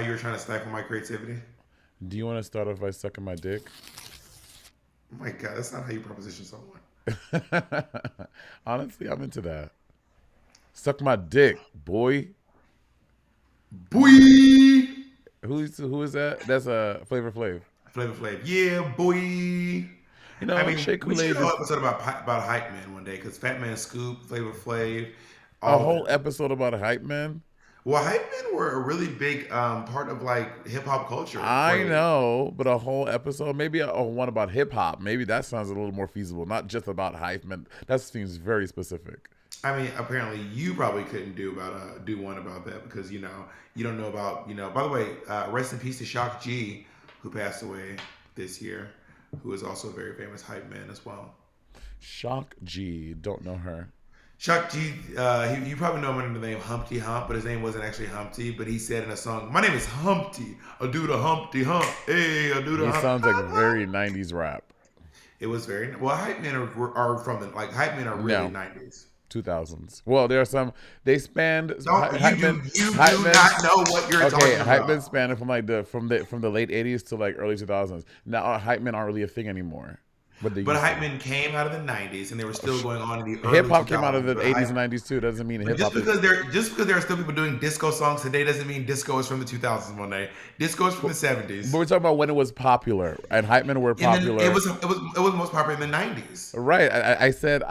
you were trying to stifle my creativity? Do you want to start off by sucking my dick? Oh my God, that's not how you proposition someone. Honestly, I'm into that. Suck my dick, boy. Boy! Who is that? That's a Flavor Flav. Flavor Flav. Yeah, boy. You I know, mean, Shea we should Kool-Aid do an is episode about Hype Man one day because Fat Man Scoop, Flavor Flav, a all of whole them. episode about a hype man. Well, Hype Men were a really big part of like hip hop culture I for. know, but a whole episode, maybe a one about hip hop. Maybe that sounds a little more feasible. Not just about hype man. That seems very specific. I mean, apparently you probably couldn't do one about that because you don't know about. By the way, rest in peace to Shock G, who passed away this year, who is also a very famous hype man as well. Shock G, don't know her. Shock G, you probably know him under the name Humpty Hump, but his name wasn't actually Humpty. But he said in a song, "My name is Humpty. I do the Humpty Hump. Hey, I do the He Hump." sounds like very '90s rap. It was very well. Hype men are from the hype men are really No. '90s. 2000s. Well, there are some. They spanned. Don't hype you men, do you hype do men- not know what you're Okay, talking hype men about? spanned from the late '80s to like early 2000s. Now hype men aren't really a thing anymore, but they But used hype to. men came out of the '90s, and they were still going on in the early Hip hop 2000s. came out of the But '80s and '90s too. Doesn't mean hip hop. just because there are still people doing disco songs today doesn't mean disco is from the 2000s. Monet, disco is from the '70s. But we're talking about when it was popular, and hype men were And then popular. it was most popular in the '90s. Right. I said,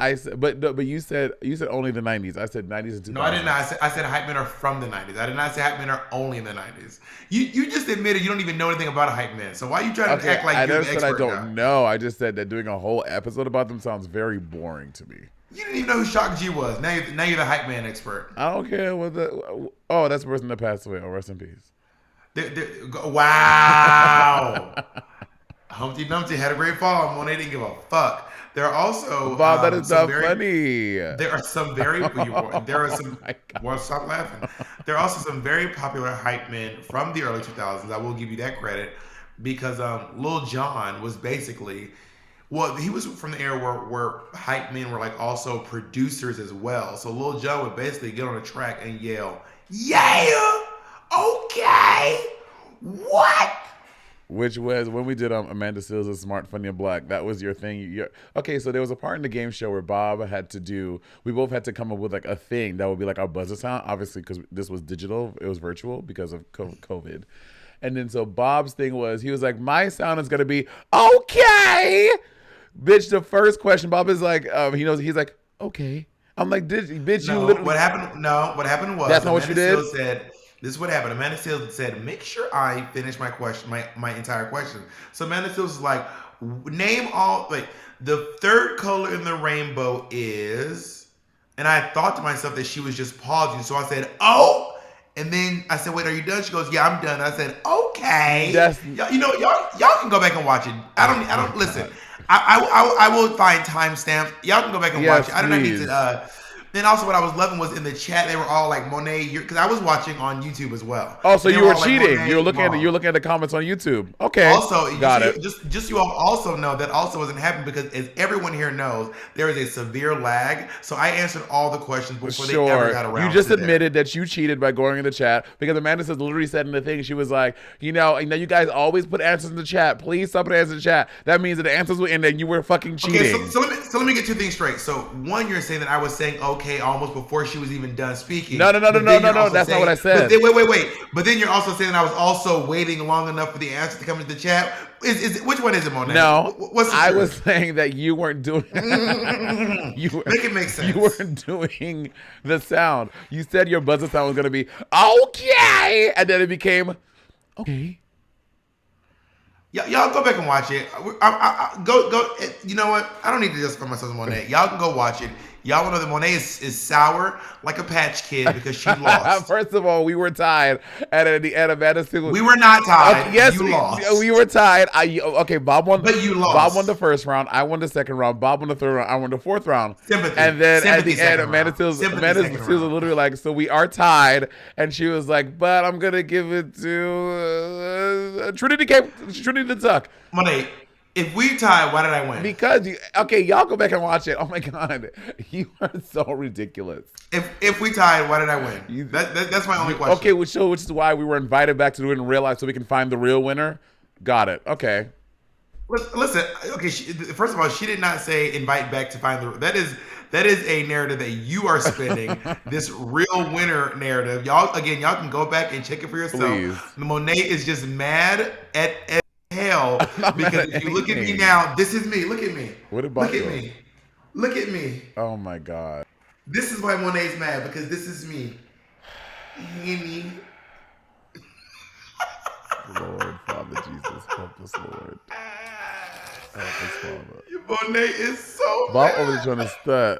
but you said only the '90s. I said '90s and 2000s. No, I did not. I said hype men are from the '90s. I did not say hype men are only in the '90s. You just admitted you don't even know anything about a hype man. So why are you trying to act like I you're never the said I expert don't now? know. I just said that doing a whole episode about them sounds very boring to me. You didn't even know who Shock G was. Now you're the hype man expert. I don't care what the. Oh, that's the person that passed away. Oh, rest in peace. Wow. Humpty Dumpty had a great fall. Monet didn't give a fuck. There are also Bob, that is some not funny. There are some very there are some. Oh my God. Well, stop laughing. There are also some very popular hype men from the early 2000s. I will give you that credit because Lil Jon was basically. Well, he was from the era where hype men were like also producers as well. So Lil Jon would basically get on a track and yell, "Yeah, okay, what?" Which was when we did Amanda Seales' Smart, Funny, and Black. That was your thing. Okay, so there was a part in the game show where Bob had to do. We both had to come up with like a thing that would be like our buzzer sound. Obviously, because this was digital, it was virtual because of COVID. And then so Bob's thing was he was like, my sound is gonna be okay. Bitch, the first question, Bob is like, he knows. He's like, okay. I'm like, bitch, No, you literally. what happened? No, what happened was That's not what you did? Seales said, "This is what happened." Amanda Seales said, "Make sure I finish my question, my entire question." So Amanda Seales was like, "Name all like the third color in the rainbow is," and I thought to myself that she was just pausing. So I said, "Oh." And then I said, "Wait, are you done?" She goes, "Yeah, I'm done." I said, "Okay." Y'all can go back and watch it. I don't listen. I will find timestamps. Y'all can go back and watch it. I do not need please. to. Then also what I was loving was in the chat they were all like, "Monet," because I was watching on YouTube as well. Oh, so They you were all like, cheating. "Monet, you were looking Mom." at the comments on YouTube. Okay. Also, got it. Just you all also know that also wasn't happening because as everyone here knows, there is a severe lag. So I answered all the questions before they ever got around. You just to that. admitted that you cheated by going in the chat because Amanda says literally said in the thing, she was like, you you guys always put answers in the chat. Please stop putting answers in the chat. That means that the answers were in there and you were fucking cheating. Okay, so let me get two things straight. So one, you're saying that I was saying okay almost before she was even done speaking. No. But then you're also That's not what I said. But wait. But then you're also saying that I was also waiting long enough for the answer to come into the chat. Which one is it, Monet? No, What's the I truth? was saying that you weren't doing. Make it make sense. You weren't doing the sound. You said your buzzer sound was gonna be okay, and then it became okay. Y'all go back and watch it. Go. You know what? I don't need to justify myself to Monet. Y'all can go watch it. Y'all know that Monet is sour like a patch kid because she lost. First of all, we were tied, and at the end, Amanda Seales. We were not tied. Yes, you lost. we were tied. Okay, Bob won. But you lost. Bob won the first round. I won the second round. Bob won the third round. I won the fourth round. Sympathy. And then Sympathy at the end, second Amanda round. Seales Sympathy second was round. literally like, "So we are tied," and she was like, "But I'm gonna give it to Trinity the Tuck." Monet, If we tie, why did I win? Because y'all go back and watch it. Oh my god, you are so ridiculous. If we tied, why did I win? You, That's my only question. Okay, which is why we were invited back to do it in real life so we can find the real winner. Got it. Okay. Listen, okay. First of all, she did not say invite back to find the. That is a narrative that you are spinning. This real winner narrative, y'all. Again, y'all can go back and check it for yourself. Please. Monet is just mad at hell because if you look at me now, this is me. Look at me. What about Look at me. Look at me. Oh my god. This is why Monet's mad because this is me. Me. Lord, Father Jesus, help us, Lord. Help us, Father. Monet is so Bob mad. over there trying to stud.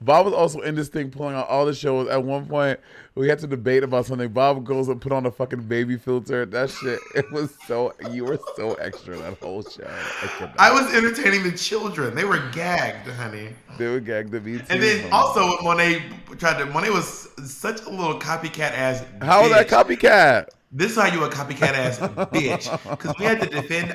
Bob was also in this thing pulling out all the shows. At one point, we had to debate about something. Bob goes and put on a fucking baby filter. That shit, you were so extra that whole show. I was entertaining the children. They were gagged, honey. They were gagged to me too. And then also Monet was such a little copycat ass bitch. How was that copycat? This is how you a copycat ass bitch. Because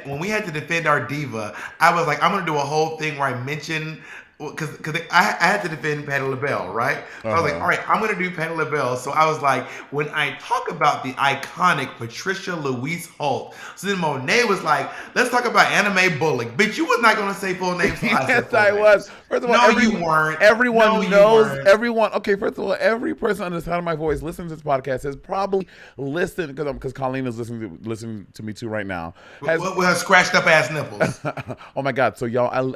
when we had to defend our diva, I was like, I'm gonna do a whole thing where I mention because I had to defend Patti LaBelle, right? So I was like, all right, I'm gonna do Patti LaBelle. So I was like, when I talk about the iconic Patricia Louise Holt, so then Monet was like, let's talk about Anime Bullock. Bitch, you was not gonna say full names. Yes, I was. First of all, no, you weren't. Everyone knows. Everyone. Okay, first of all, every person on the sound of my voice listening to this podcast has probably listened because Colleen is listening to me too right now. With her scratched up ass nipples. Oh my god! So y'all,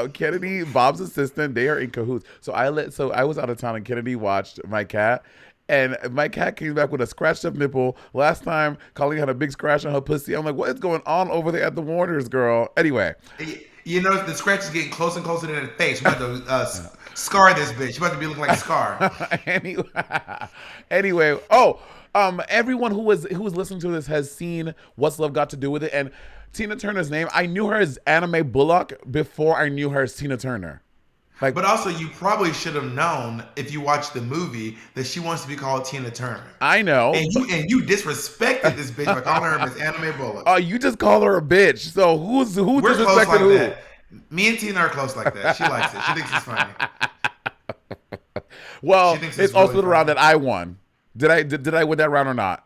Kennedy, Bob's assistant, they are in cahoots. So I was out of town and Kennedy watched my cat. And my cat came back with a scratched up nipple. Last time, Colleen had a big scratch on her pussy. I'm like, what is going on over there at the Warners, girl? Anyway. You know, the scratch is getting closer and closer to the face. We're about to scar this bitch. You're about to be looking like a scar. Anyway. Everyone who was listening to this has seen What's Love Got to Do with It. And Tina Turner's name, I knew her as Anime Bullock before I knew her as Tina Turner. But also, you probably should have known if you watched the movie that she wants to be called Tina Turner. I know. And you disrespected this bitch by calling her Miss Anime Bullock. Oh, you just called her a bitch. So who We're disrespected close like who? that. Me and Tina are close like that. She likes it. She thinks it's funny. Well, it's also really the round that I won. Did I win that round or not?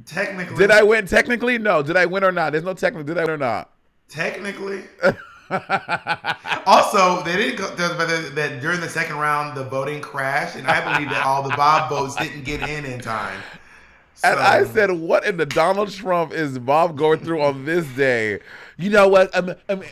Technically. Did I win? Technically, no. Did I win or not? There's no technically. Did I win or not? Technically. Also, they didn't go that during the second round the voting crashed, and I believe that all the Bob votes didn't get in time. So, and I said, "What in the Donald Trump is Bob going through on this day?" You know what,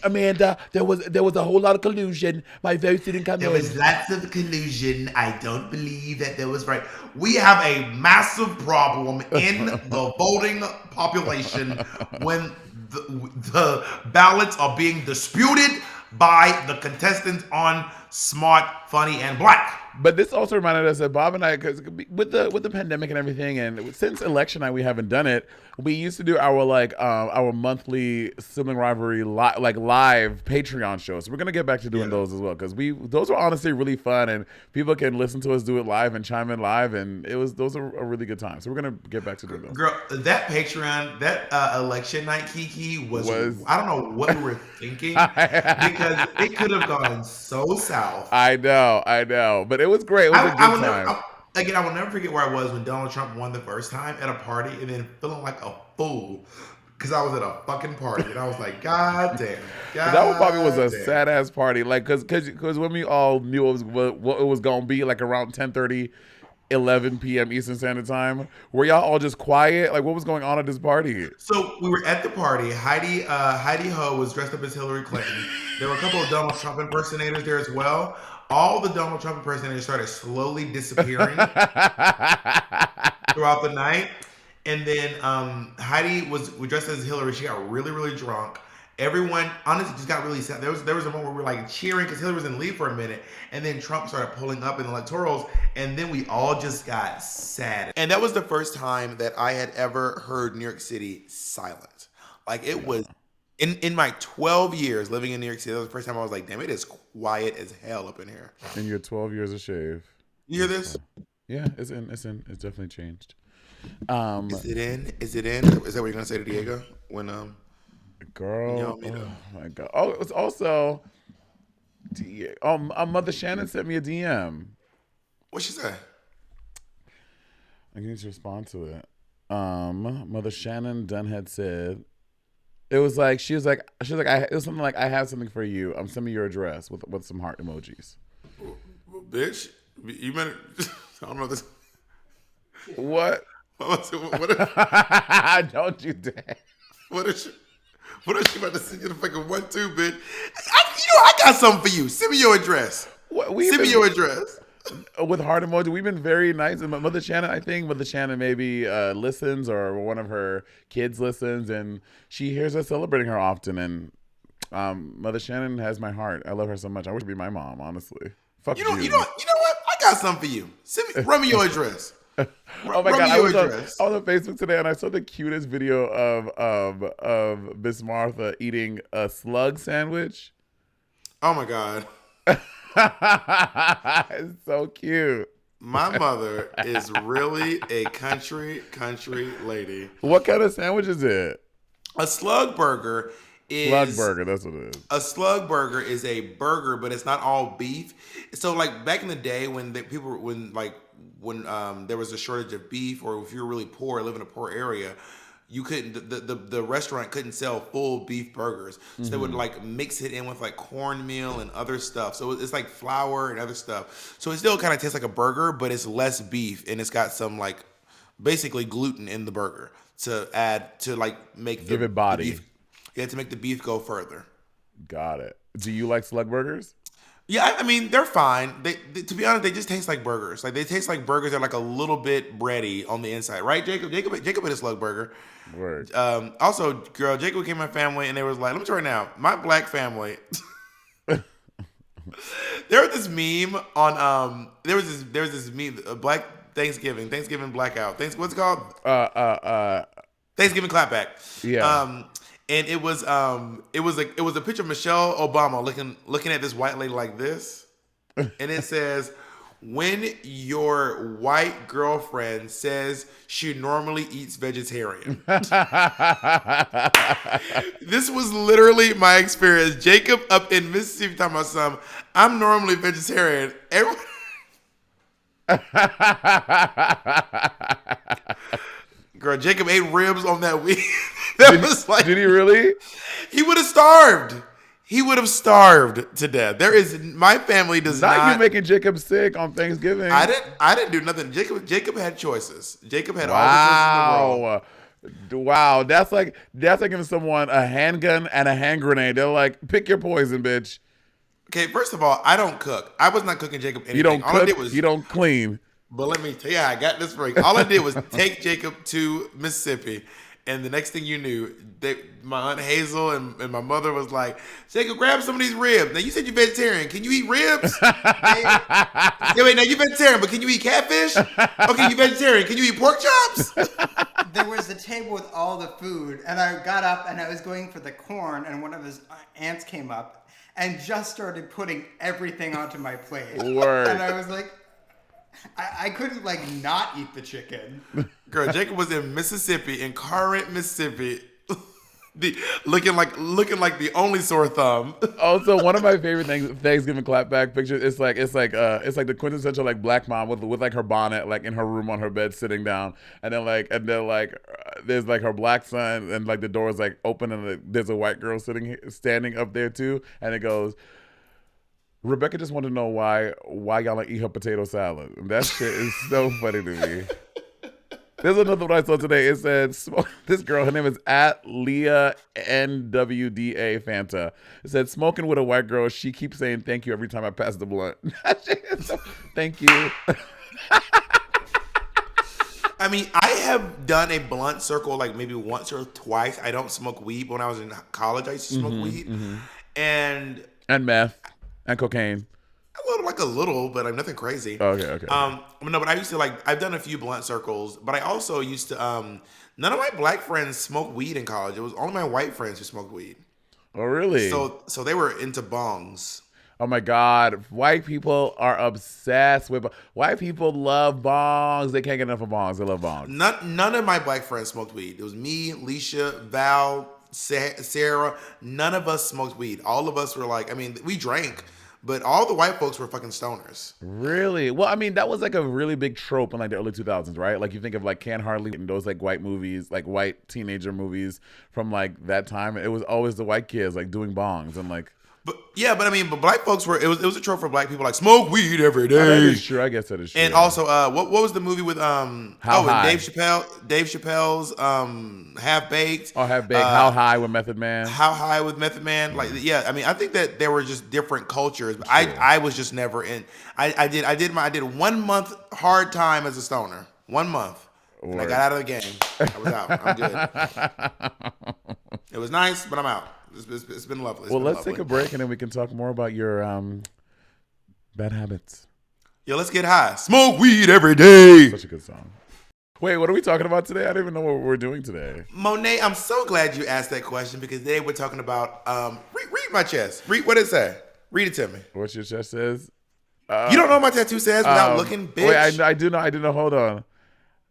Amanda? There was a whole lot of collusion. My votes didn't come in. There was lots of collusion. I don't believe that there was right. We have a massive problem in the voting population when the ballots are being disputed by the contestants on Smart, Funny, and Black. But this also reminded us that Bob and I, because with the pandemic and everything, and since election night we haven't done it. We used to do our monthly Sibling Rivalry live Patreon shows. So we're gonna get back to doing those as well because those are honestly really fun and people can listen to us do it live and chime in live and those are a really good time. So we're gonna get back to doing those. Girl, that Patreon, that election night Kiki was I don't know what we were thinking because it could have gone so south. I know, but it was great. It was a good time. I will never forget where I was when Donald Trump won the first time at a party and then feeling like a fool because I was at a fucking party and I was like, God damn. That probably was a sad ass party. Like, because when we all knew what it was going to be, like around 10:30, 11 p.m. Eastern Standard Time, were y'all all just quiet? Like, what was going on at this party? So we were at the party. Heidi Ho was dressed up as Hillary Clinton. There were a couple of Donald Trump impersonators there as well. All the Donald Trump impersonators started slowly disappearing throughout the night. And then Heidi was dressed as Hillary. She got really, really drunk. Everyone, honestly, just got really sad. There was a moment where we were like cheering because Hillary was in the lead for a minute. And then Trump started pulling up in the electorals. And then we all just got sad. And that was the first time that I had ever heard New York City silent. Like it was... In my 12 years living in New York City, that was the first time I was like, damn, it is quiet as hell up in here. In your 12 years of shave. You hear this? Yeah, it's definitely changed. Is it in? Is that what you're going to say to Diego? When Girl, Y'all meet oh up. my god. Oh, it was also Mother Shannon sent me a DM. What she say? I need to respond to it. Mother Shannon Dunn had said it was like it was something like I have something for you. Send me your address with some heart emojis. Well, bitch, you better. I don't know this. What? What, Don't you dare. what is she? What is she about to send you the fucking 1-2, bitch? I got something for you. Send me your address. What Send me your address. with heart emoji. We've been very nice. And Mother Shannon, I think Mother Shannon maybe listens or one of her kids listens, and she hears us celebrating her often. And Mother Shannon has my heart. I love her so much. I wish she'd be my mom, honestly. Fuck You know you. what? I got something for you. Run me your address. Oh my Run god! me I your was address. on Facebook today, and I saw the cutest video of Miss Martha eating a slug sandwich. Oh my God. It's so cute. My mother is really a country lady. What kind of sandwich is it? A slug burger Slug is burger. That's what it is. a slug burger is a burger, but it's not all beef. So like back in the day when there was a shortage of beef, or if you were really poor, live in a poor area, you couldn't the restaurant couldn't sell full beef burgers. So they would like mix it in with like cornmeal and other stuff. So it's like flour and other stuff. So it still kind of tastes like a burger, but it's less beef and it's got some like basically gluten in the burger to add to like make Give it body. the beef. Yeah, to make the beef go further. Got it. Do you like slug burgers? Yeah, I mean they're fine. They to be honest, they just taste like burgers. Like they taste like burgers that are like a little bit bready on the inside, right? Jacob had a slug burger. Word. Also, girl, Jacob came to my family and they was like, let me tell you right now, my black family. There was this meme on there was this meme, Black Thanksgiving blackout. What's it called? Thanksgiving clapback. Yeah. And it was a picture of Michelle Obama looking at this white lady like this, and it says, "When your white girlfriend says she normally eats vegetarian." This was literally my experience. Jacob up in Mississippi talking about something. I'm normally vegetarian. Girl, Jacob ate ribs on that week. Did he really? He would have starved. He would have starved to death. My family does not. You making Jacob sick on Thanksgiving. I didn't do nothing. Jacob had choices. Jacob had all the choices in the world. Wow. That's like giving someone a handgun and a hand grenade. They're like, pick your poison, bitch. Okay, first of all, I don't cook. I was not cooking Jacob anything. You don't all cook. I did was, you don't clean. But let me tell you, I got this right. All I did was take Jacob to Mississippi, and the next thing you knew, my Aunt Hazel and my mother was like, Jacob, grab some of these ribs. Now, you said you're vegetarian. Can you eat ribs? Yeah, wait, now you're vegetarian, but can you eat catfish? Okay, you're vegetarian. Can you eat pork chops? There was a table with all the food, and I got up and I was going for the corn, and one of his aunts came up and just started putting everything onto my plate. Word. And I was like, I couldn't like not eat the chicken. Girl, Jacob was in Mississippi, in Corinth, Mississippi, looking like the only sore thumb. Also, one of my favorite Thanksgiving clapback pictures. It's like the quintessential like black mom with like her bonnet like in her room on her bed sitting down, and then there's like her black son, and like the door is like open, and there's a white girl standing up there too, and it goes, Rebecca just wanted to know why y'all like eat her potato salad. And that shit is so funny to me. There's another one I saw today. It said, this girl, her name is @Leah NWDA Fanta. It said, smoking with a white girl. She keeps saying thank you every time I pass the blunt. Thank you. I mean, I have done a blunt circle like maybe once or twice. I don't smoke weed, but when I was in college, I used to smoke weed. And meth. And cocaine. A little, but I'm nothing crazy. Okay. No, but I used to I've done a few blunt circles, but I also used to, none of my black friends smoked weed in college. It was only my white friends who smoked weed. Oh, really? So they were into bongs. Oh my God. White people are obsessed with, white people love bongs. They can't get enough of bongs. They love bongs. None of my black friends smoked weed. It was me, Leisha, Val, Sarah, none of us smoked weed. All of us were like, I mean, we drank, but all the white folks were fucking stoners. Really? Well, I mean, that was like a really big trope in like the early 2000s, right? Like you think of like Can't Hardly and those like white movies, like white teenager movies from like that time. It was always the white kids like doing bongs and like. But yeah, but I mean, but black folks were it was a trope for black people like smoke weed every day. Oh, that is true. I guess that is true. And also, what was the movie with How and High? Dave Chappelle's Half Baked. Oh, Half Baked. How High with Method Man. How High with Method Man. Like, yeah, I mean, I think that there were just different cultures. But I was just never in. I did 1 month hard time as a stoner. 1 month. And I got out of the game. I was out. I'm good. It was nice, but I'm out. It's been lovely. Let's take a break and then we can talk more about your bad habits. Yo, let's get high. Smoke weed every day. Such a good song. Wait, what are we talking about today? I don't even know what we're doing today. Monet, I'm so glad you asked that question because today we're talking about read my chest. Read what it say. Read it to me. What your chest says? You don't know what my tattoo says without looking, bitch. Wait, I do know. Hold on.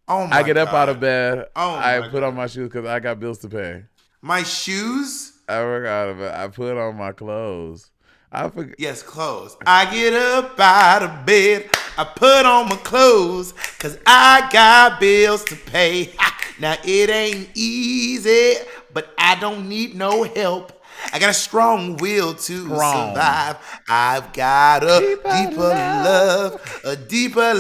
Oh my I get up God. out of bed. I put God. on my shoes because I got bills to pay. My shoes? I work out of it. I put on my clothes. I forget. Yes, clothes. I get up out of bed. I put on my clothes because I got bills to pay. Now, it ain't easy, but I don't need no help. I got a strong will to survive. I've got a deeper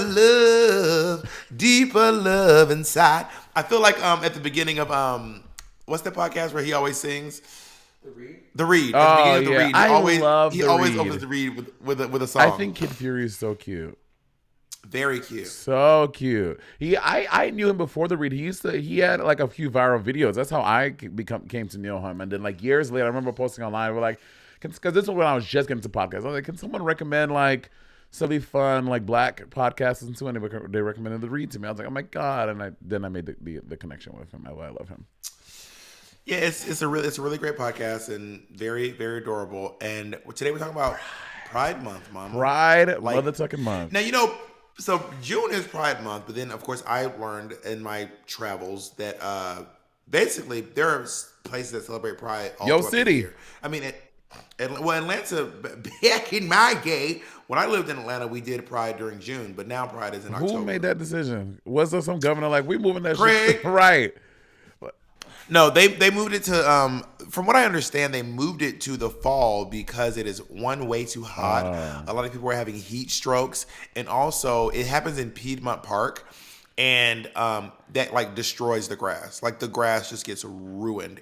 love inside. I feel like at the beginning of what's the podcast where he always sings? The Read. At the beginning of The Read. He always opens The Read with a song. I think Kid Fury is so cute. Very cute. So cute. I knew him before The Read. He had like a few viral videos. That's how I came to know him. And then like years later, I remember posting online. We're like, because this was when I was just getting into podcasts. I was like, can someone recommend like some really fun like black podcasts and so on? They recommended The Read to me. I was like, oh my God. And then I made the connection with him. I love him. Yeah, it's a really great podcast and very, very adorable. And today we're talking about Pride Month, Mama. Pride, like, mother-tucking month. Now, so June is Pride Month, but then of course I learned in my travels that basically there are places that celebrate Pride all throughout the year. I mean, Atlanta, back in my day, when I lived in Atlanta, we did Pride during June, but now Pride is in October. Who made that decision? Was there some governor like, we moving that Craig. shit? Right. No, they moved it to, from what I understand, they moved it to the fall because it is way too hot. A lot of people are having heat strokes. And also, it happens in Piedmont Park. And that, like, destroys the grass. Like, the grass just gets ruined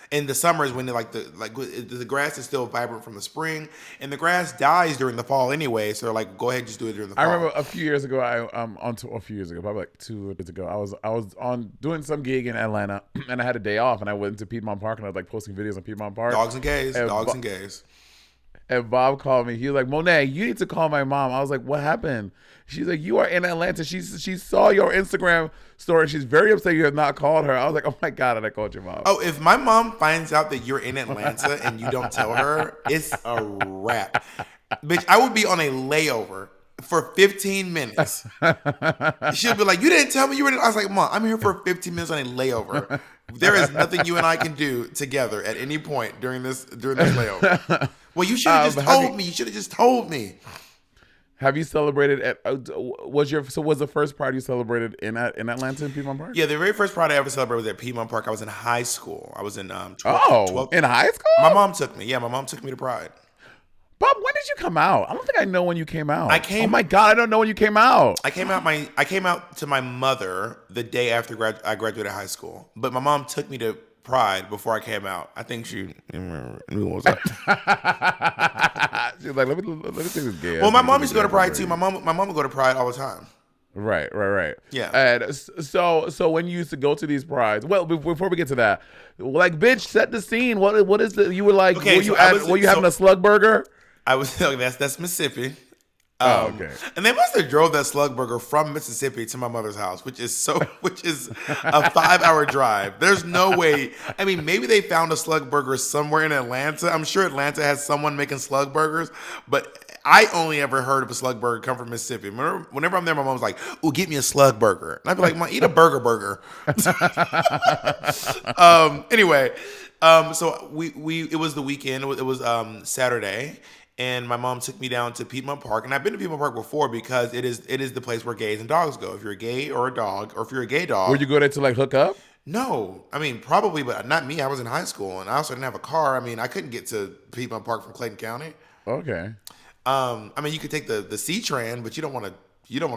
in the summers when the grass is still vibrant from the spring, and the grass dies during the fall anyway. So they're like, go ahead, just do it during the fall. I remember a few years ago, probably like 2 years ago, I was on doing some gig in Atlanta, and I had a day off, and I went to Piedmont Park, and I was like posting videos on Piedmont Park. Dogs and gays. And Bob called me. He was like, Monet, you need to call my mom. I was like, what happened? She's like, you are in Atlanta. She saw your Instagram story. She's very upset you have not called her. I was like, oh my God, and I called your mom. Oh, if my mom finds out that you're in Atlanta and you don't tell her, it's a wrap. Bitch, I would be on a layover for 15 minutes. She'll be like, you didn't tell me you were in. I was like, Mom, I'm here for 15 minutes on a layover. There is nothing you and I can do together at any point during this layover. Well, you should have just told me. You should have just told me. Have you celebrated was the first Pride you celebrated in Atlanta in Piedmont Park? Yeah, the very first Pride I ever celebrated was at Piedmont Park. I was in high school. I was in 12th. In high school? My mom took me. Yeah, my mom took me to Pride. Bob, when did you come out? I don't think I know when you came out. Oh my God, I don't know when you came out. I came out to my mother the day after I graduated high school. But my mom took me to Pride before I came out. I think she knew what was up. She was like, let me take this gay. Well, my mom used to go to Pride too. My mom would go to Pride all the time. Right. Yeah. And so when you used to go to these prides, well, before we get to that, like, bitch, set the scene. What is the? You were like, okay, were you having a slug burger? I was. That's Mississippi. Okay. And they must have drove that slug burger from Mississippi to my mother's house, which is a 5-hour drive. There's no way. I mean, maybe they found a slug burger somewhere in Atlanta. I'm sure Atlanta has someone making slug burgers, but I only ever heard of a slug burger come from Mississippi. Whenever I'm there, my mom's like, "Ooh, get me a slug burger," and I'd be like, "Mom, eat a burger." Anyway. So it was the weekend. It was Saturday, and my mom took me down to Piedmont Park, and I've been to Piedmont Park before because it is the place where gays and dogs go. If you're a gay or a dog, or if you're a gay dog, Would you go there to like hook up? no, I mean probably, but not me. I was in high school, and I also didn't have a car. I mean, I couldn't get to Piedmont Park from Clayton County. Okay. I mean, you could take the C-Tran, but you don't want to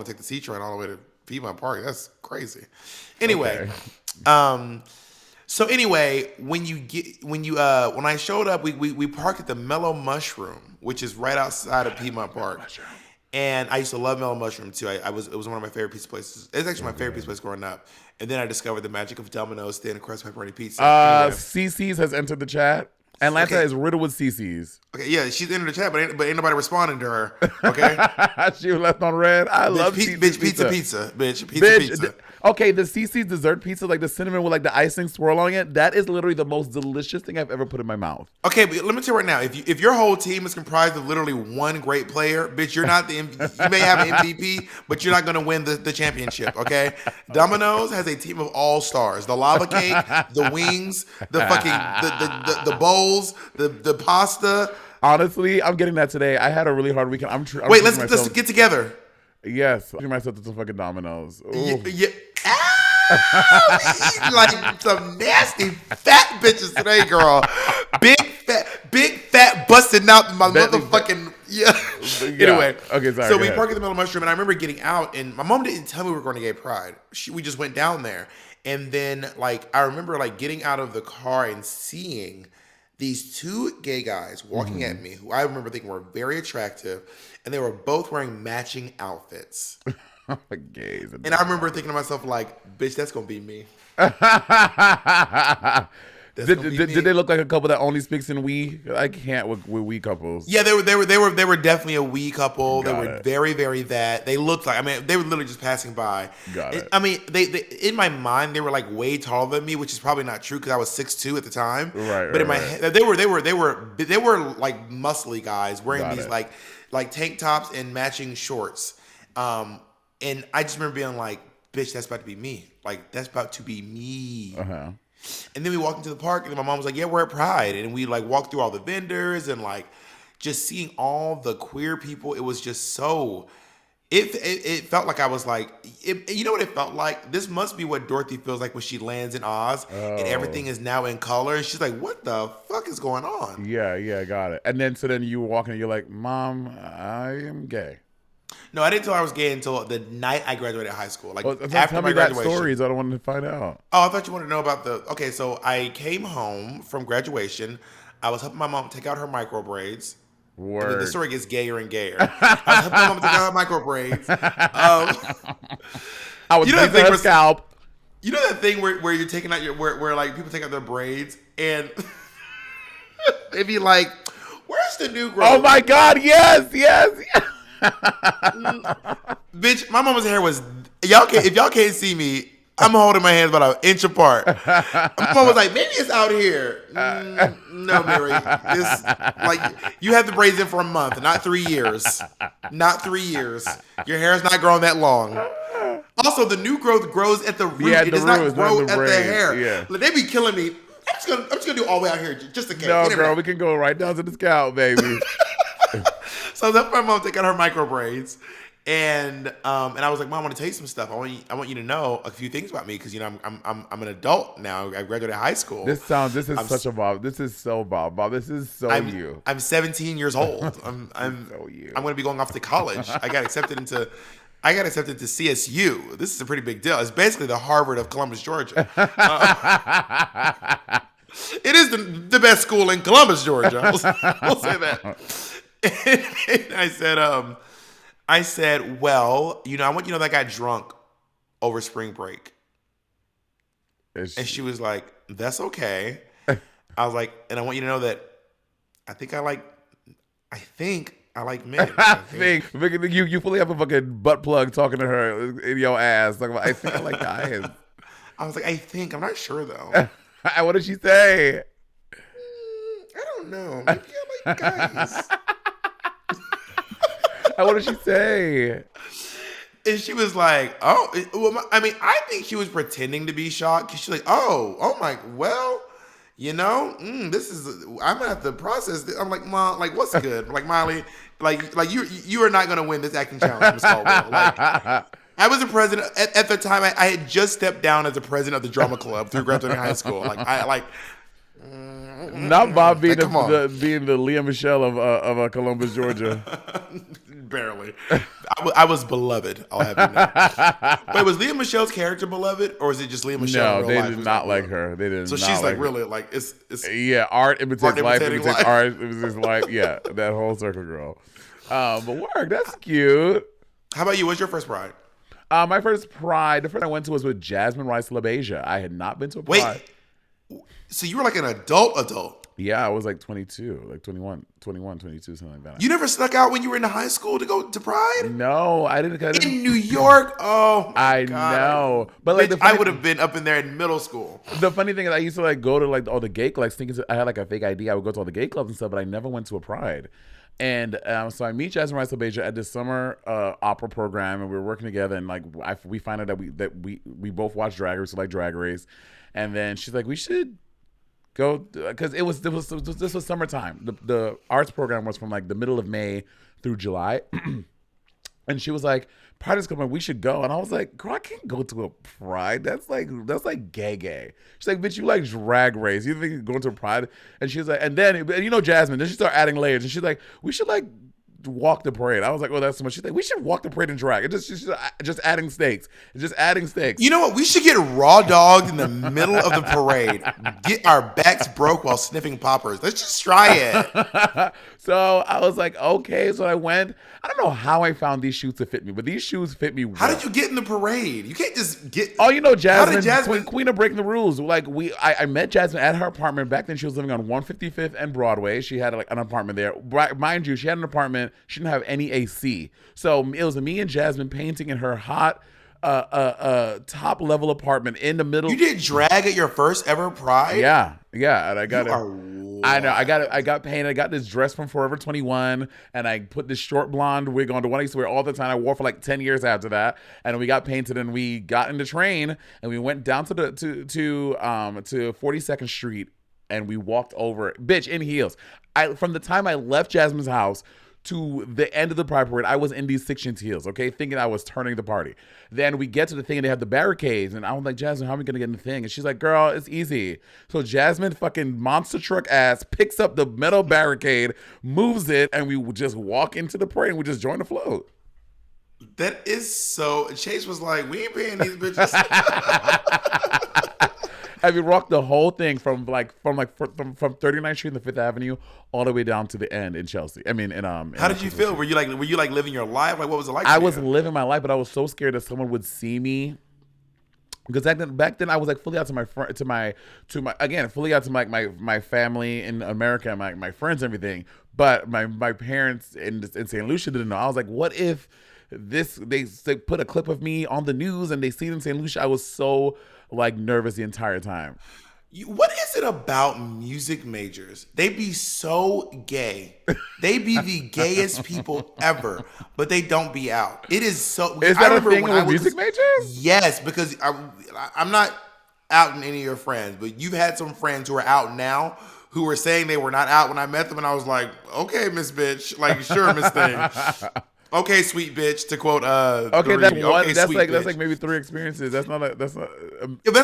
take the C-Tran all the way to Piedmont Park. That's crazy. Anyway, Okay. so anyway, when I showed up, we parked at the Mellow Mushroom, which is right outside of Piedmont Park. And I used to love Mellow Mushroom too. It was one of my favorite pizza places. It's actually my favorite pizza place growing up. And then I discovered the magic of Domino's thin crust pepperoni pizza. Anyway. CC's has entered the chat. Atlanta is riddled with CC's. Okay, yeah, she's entered the chat, but ain't nobody responding to her. Okay, She was left on red. I love CC's pizza. Pizza. Okay, the CC's dessert pizza, like the cinnamon with like the icing swirl on it, that is literally the most delicious thing I've ever put in my mouth. Okay, but let me tell you right now, if your whole team is comprised of literally one great player, bitch, you're not you may have an MVP, but you're not going to win the championship, okay? Domino's has a team of all-stars. The lava cake, the wings, the fucking, the bowls, the pasta. Honestly, I'm getting that today. I had a really hard weekend. Wait, let's get together. Yes, I'm myself to some fucking Domino's. Yeah. Like some nasty fat bitches today, girl. Big fat busting out my motherfucking yeah. Anyway, okay, sorry. So we parked at the Middle Mushroom, and I remember getting out, and my mom didn't tell me we were going to Gay Pride. We just went down there, and then like I remember like getting out of the car and seeing these two gay guys walking at me, who I remember thinking were very attractive, and they were both wearing matching outfits. Gays. And I remember thinking to myself, like, bitch, that's gonna be me. Did they look like a couple that only speaks in we? I can't with we couples. Yeah, they were definitely a we couple. They were very, very that. They looked like, I mean, they were literally just passing by. Got it. I mean, they in my mind they were like way taller than me, which is probably not true because I was 6'2" at the time. Right. But in my head, they were like muscly guys wearing these like tank tops and matching shorts. And I just remember being like, bitch, that's about to be me. Like, that's about to be me. Uh-huh. And then we walked into the park, and my mom was like, yeah, we're at Pride. And we, like, walked through all the vendors and, like, just seeing all the queer people. It was just so... It felt like I was like... you know what it felt like? This must be what Dorothy feels like when she lands in Oz and everything is now in color. And she's like, what the fuck is going on? Yeah, got it. And then you were walking and you're like, Mom, I am gay. No, I didn't tell her I was gay until the night I graduated high school. Like after my me graduation. That stories. I don't want to find out. Oh, I thought you wanted to know about the... Okay, so I came home from graduation. I was helping my mom take out her micro braids. Word. And then the story gets gayer and gayer. I was helping my mom take out her micro braids. I was taking her scalp. You know that thing where you're taking out where like people take out their braids and they be like, "Where's the new growth?" Oh my God! Yes. Bitch, my mama's hair was if y'all can't see me, I'm holding my hands about an inch apart. My mom was like, maybe it's out here. No, Mary. It's like you have the braids in for a month, not 3 years. Not 3 years. Your hair's not growing that long. Also, the new growth grows at the root. It does not grow at the hair. Yeah. Like, they be killing me. I'm just gonna do all the way out here just in case. No, girl, we can go right down to the scalp, baby. So I was helping my mom take out her micro braids, and I was like, Mom, I want to tell you some stuff. I want you to know a few things about me because I'm an adult now. I graduated high school. This is such a Bob. This is so Bob. Bob, this is so you. I'm 17 years old. I'm so you. I'm going to be going off to college. I got accepted into CSU. This is a pretty big deal. It's basically the Harvard of Columbus, Georgia. It is the best school in Columbus, Georgia. We'll say that. And I said, well, I want you to know that I got drunk over spring break. And she was like, that's okay. I was like, and I want you to know that I think I like men. I think you fully have a fucking butt plug talking to her in your ass. Like, I think I like guys. I was like, I'm not sure though. What did she say? I don't know. Maybe I like guys. What did she say? And she was like, I think she was pretending to be shocked. She's like, oh my, well, this is. I'm gonna have to process this. I'm like, Mom, like, what's good? Like, Molly, like you are not gonna win this acting challenge, Miss Caldwell. Like, I was a president at the time. I had just stepped down as a president of the drama club through graduating high school. Like, Not Bob being come on. being the Leah Michelle of Columbus, Georgia. Barely. I was beloved. I'll have you know. Wait, was Leah Michelle's character beloved, or is it just Leah Michelle? No, they did not like her. They did. So not she's like her. really like it's art imitates life, imitating imitates life. art, imitates life. Yeah, that whole circle girl. But work, that's cute. How about you? What's your first pride? My first pride, the first I went to was with Jasmine Rice LaBeija. I had not been to a pride. Wait, so you were like an adult? Yeah, I was like 22, like 21, 22, something like that. You never snuck out when you were in high school to go to Pride? No, I didn't. In New York? Oh my God. I know. But like I would have been up in there in middle school. The funny thing is I used to like go to like all the gay clubs, thinking I had like a fake ID. I would go to all the gay clubs and stuff, but I never went to a Pride. And so I meet Jasmine Rice LaBeija at this summer opera program, and we were working together. And like we find out that we both watch Drag Race, so like Drag Race. And then she's like, we should go, because this was summertime. The arts program was from like the middle of May through July. And she was like, Pride is coming, we should go. And I was like, girl, I can't go to a Pride. That's like gay. She's like, bitch, you like Drag Race. You think you're going to a Pride? And she's like, and then, Jasmine, then she started adding layers. And she's like, we should like walk the parade. I was like, oh, that's so much. She's like, we should walk the parade in drag. It's just adding stakes. Just adding stakes. You know what? We should get raw dogged in the middle of the parade. Get our backs broke while sniffing poppers. Let's just try it. So I was like, okay. So I went. I don't know how I found these shoes to fit me, but these shoes fit me well. How did you get in the parade? You can't just get. Oh, Jasmine, How did Jasmine... Queen of breaking the rules. Like I met Jasmine at her apartment. Back then, she was living on 155th and Broadway. She had like an apartment there. Mind you, she had an apartment. She didn't have any AC. So it was me and Jasmine painting in her hot top level apartment in the middle. You did drag at your first ever Pride? Yeah. And I got it. I know. I got painted. I got this dress from Forever 21, and I put this short blonde wig on, the one I used to wear all the time. I wore for like 10 years after that. And we got painted, and we got in the train, and we went down to 42nd Street, and we walked over, bitch, in heels. From the time I left Jasmine's house to the end of the Pride Parade, I was in these 6-inch heels, okay, thinking I was turning the party. Then we get to the thing, and they have the barricades, and I was like, Jasmine, how are we gonna get in the thing? And she's like, girl, it's easy. So Jasmine, fucking monster truck ass, picks up the metal barricade, moves it, and we just walk into the parade, and we just join the float. That is so. Chase was like, we ain't paying these bitches. And we walked the whole thing from 39th Street and the 5th Avenue all the way down to the end in Chelsea. I mean, how did you feel? Were you like living your life? Like, what was it like? I was living my life, but I was so scared that someone would see me. Because back then I was like fully out fully out to my family in America, my friends, and everything. But my parents in St. Lucia didn't know. I was like, what if they put a clip of me on the news and they see it in St. Lucia? I was so like nervous the entire time. What is it about music majors? They be so gay. They be the gayest people ever, but they don't be out. It is so. Is that a thing with music majors? Yes, because I'm not out in any of your friends, but you've had some friends who are out now who were saying they were not out when I met them, and I was like, okay, Miss Bitch, like sure, Miss Thing. Okay, sweet bitch. To quote, okay, that's one. Okay, that's bitch. like maybe 3 experiences. That's not. Yeah, that's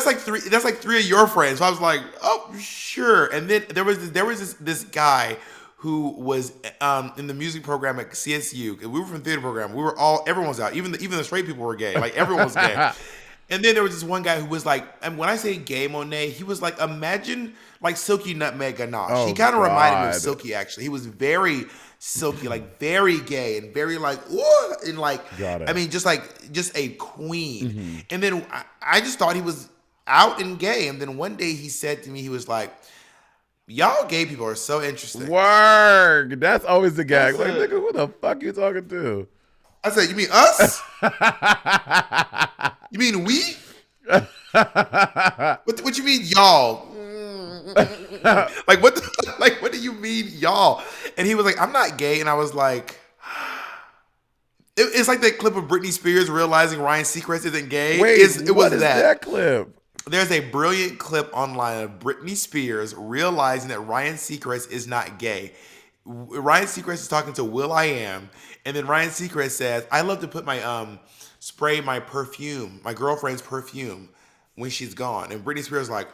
like three. That's like 3 of your friends. So I was like, oh, sure. And then there was this guy who was in the music program at CSU. We were from the theater program. Everyone was out. Even the straight people were gay. Like everyone was gay. And then there was this one guy who was like, and when I say gay Monet, he was like, imagine like Silky Nutmeg Ganache. Oh, he kind of reminded me of God. Silky, actually. He was very silky, like very gay and very like, ooh, and like, I mean, just a queen. Mm-hmm. And then I just thought he was out and gay. And then one day he said to me, he was like, y'all gay people are so interesting. Word. That's always the gag. Like, nigga, who the fuck you talking to? I said, you mean us? You mean we? What you mean y'all? Like what do you mean y'all? And he was like, I'm not gay. And I was like, it's like that clip of Britney Spears realizing Ryan Seacrest isn't gay. Wait, it was that clip? There's a brilliant clip online of Britney Spears realizing that Ryan Seacrest is not gay. Ryan Seacrest is talking to Will.i.am, and then Ryan Seacrest says, "I love to put my spray my perfume, my girlfriend's perfume, when she's gone." And Britney Spears like,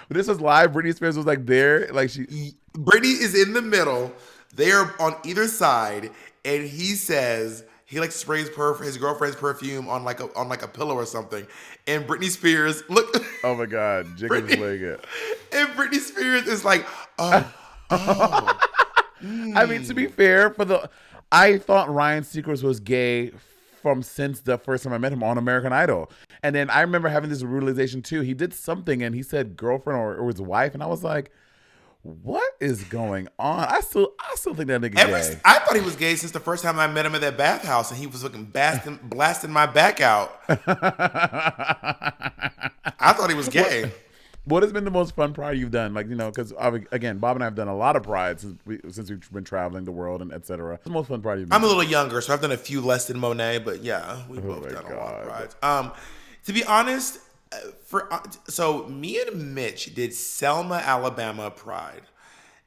This was live. Britney Spears was like there, like she. Britney is in the middle. They are on either side, and he says he likes to spray his girlfriend's perfume on like a pillow or something. And Britney Spears look. Oh my God, Jacob's leg it. And Britney Spears is like, oh. I mean, to be fair, I thought Ryan Seacrest was gay since the first time I met him on American Idol. And then I remember having this realization too. He did something and he said girlfriend or his wife, and I was like, what is going on? I still think that nigga gay. I thought he was gay since the first time I met him at that bathhouse, and he was looking blasting my back out. I thought he was gay. What has been the most fun pride you've done? Like, because again, Bob and I have done a lot of pride since we've been traveling the world and etc. What's the most fun pride you've done? I'm a little younger, so I've done a few less than Monet, but yeah, we've both done a lot of prides. To be honest, so me and Mitch did Selma, Alabama Pride.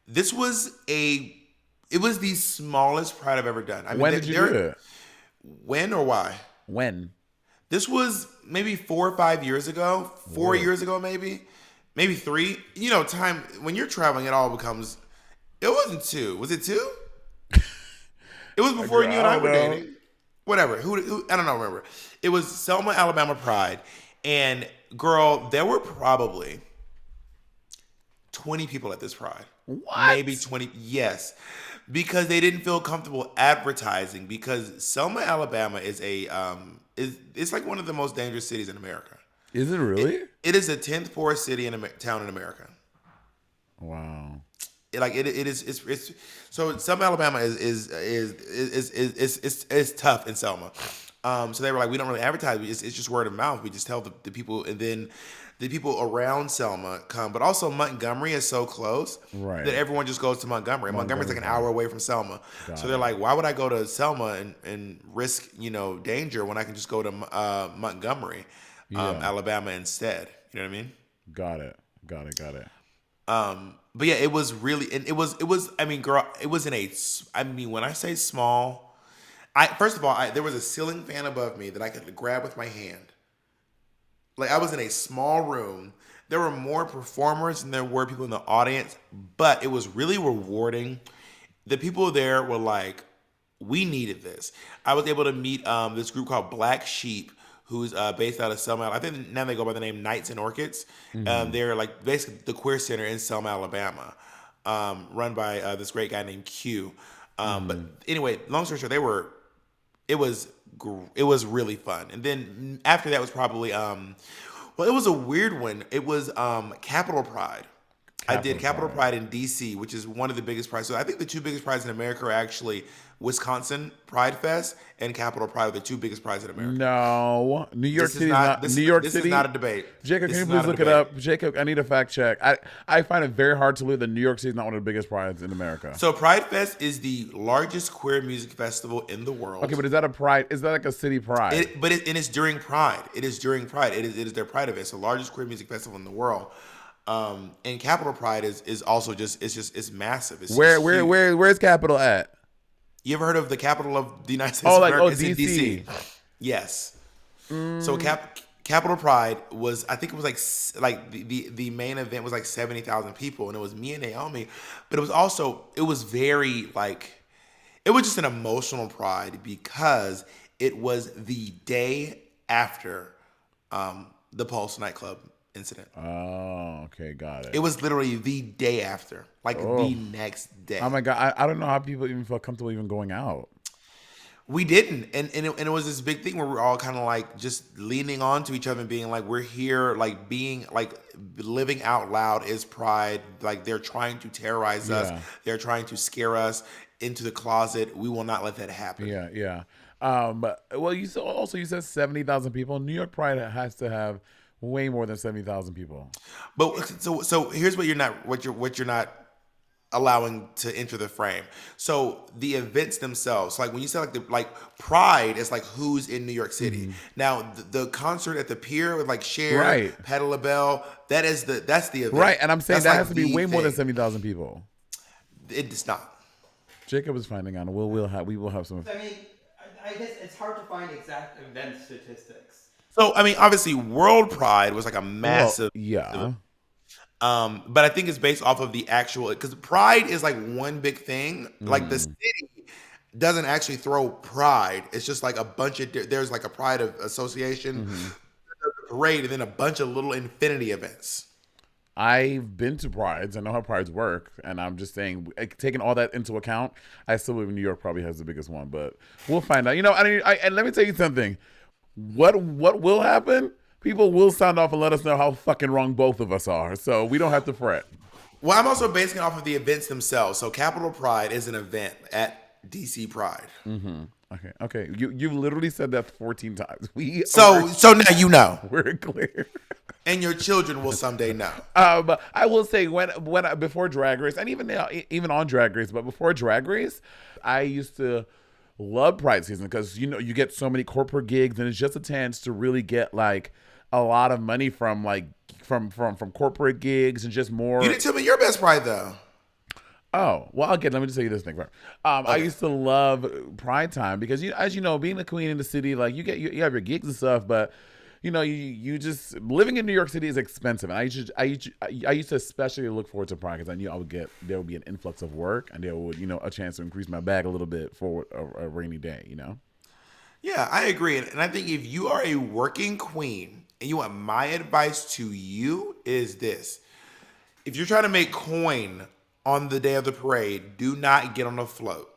It was the smallest pride I've ever done. I mean, when did you do it? When or why? When? This was maybe 4 or 5 years ago. 4 years ago, maybe 3. Time when you're traveling, it all becomes. It wasn't 2. Was it 2? It was before you and I were dating. Whatever. Who? I don't know. Remember? It was Selma, Alabama Pride, and girl, there were probably 20 people at this Pride. What? Maybe 20. Yes, because they didn't feel comfortable advertising. Because Selma, Alabama is it's like one of the most dangerous cities in America. Is it really? It is the 10th poorest city town in America. Wow. It's so Selma, Alabama is tough in Selma. So they were like, we don't really advertise. It's just word of mouth. We just tell the people, and then the people around Selma come. But also Montgomery is so close that everyone just goes to Montgomery. And Montgomery's like an hour away from Selma. So they're like, why would I go to Selma and risk danger when I can just go to Montgomery, Alabama instead? You know what I mean? Got it. But yeah, it was really, and it was. I mean, girl, it was in a. I mean, when I say small, first of all, there was a ceiling fan above me that I could grab with my hand. Like, I was in a small room. There were more performers than there were people in the audience, but it was really rewarding. The people there were like, we needed this. I was able to meet this group called Black Sheep, who's based out of Selma. I think now they go by the name Nights and Orchids. Mm-hmm. They're like basically the queer center in Selma, Alabama, run by this great guy named Q. But anyway, long story short, it was really fun. And then after that was probably it was a weird one. It was Capitol Pride. I did Capitol Pride in DC, which is one of the biggest prides. So I think the 2 biggest prides in America are actually Wisconsin Pride Fest and Capitol Pride are the 2 biggest prides in America. No, New York City. This is not a debate. Jacob, can you please look it up? Jacob, I need a fact check. I find it very hard to believe that New York City is not one of the biggest prides in America. So Pride Fest is the largest queer music festival in the world. Okay, but is that a pride? Is that like a city pride? It's during Pride. It is during Pride. It is their Pride event. It's the largest queer music festival in the world. And Capitol Pride is also it's massive. It's where's Capitol at? You ever heard of the capital of the United States? It's in DC. Yes. So Capitol Pride was, I think it was like the main event was like 70,000 people, and it was me and Naomi, but it was very like, it was just an emotional pride because it was the day after the Pulse nightclub incident. Oh, okay, got it. It was literally the day after, the next day. Oh my God, I don't know how people even feel comfortable even going out. We didn't, and it was this big thing where we were all kind of like just leaning on to each other and being like, we're here, like being like living out loud is pride. Like, they're trying to terrorize us, they're trying to scare us into the closet. We will not let that happen. Yeah. But you said 70,000 people. New York Pride has to have way more than 70,000 people. But so here's what you're not allowing to enter the frame. So the events themselves, like when you say like Pride is like who's in New York City. Now the concert at the pier with like Cher, Right. Patti LaBelle, that's the event. Right, and I'm saying That's that like has to be the way more than thing. 70,000 people. It's not. Jacob is finding out. We will have some. I mean, I guess it's hard to find exact event statistics. So I mean, obviously, World Pride was like a Well, massive. yeah. But I think it's based off of the actual, because Pride is like one big thing. Like the Mm. city doesn't actually throw Pride. It's just like a bunch of there's like a Pride association, Mm-hmm. a parade, and then a bunch of little infinity events. I've been to prides. I know how prides work, and I'm just saying, like, taking all that into account, I still believe New York probably has the biggest one, but we'll find out. You know, and let me tell you something. What will happen? People will sound off and let us know how fucking wrong both of us are, so we don't have to fret. Well, I'm also basing it off of the events themselves. So Capitol Pride is an event at DC Pride. Okay. You literally said that 14 times. So now you know, We're clear. and your children will someday know. I will say before Drag Race, and even now, even on Drag Race, but before Drag Race, I used to love Pride season because you get so many corporate gigs, and it's just a chance to really get like a lot of money from like from corporate gigs and just more. You didn't tell me your best Pride though. Oh, well, again, let me just tell you this thing first. I used to love Pride time because, as you know, being a queen in the city, like you have your gigs and stuff, but you just living in New York City is expensive. And I used to especially look forward to Pride because I knew there would be an influx of work and there would, a chance to increase my bag a little bit for a rainy day, Yeah, I agree. And I think if you are a working queen and you want my advice to you is this. If you're trying to make coin on the day of the parade, do not get on the float.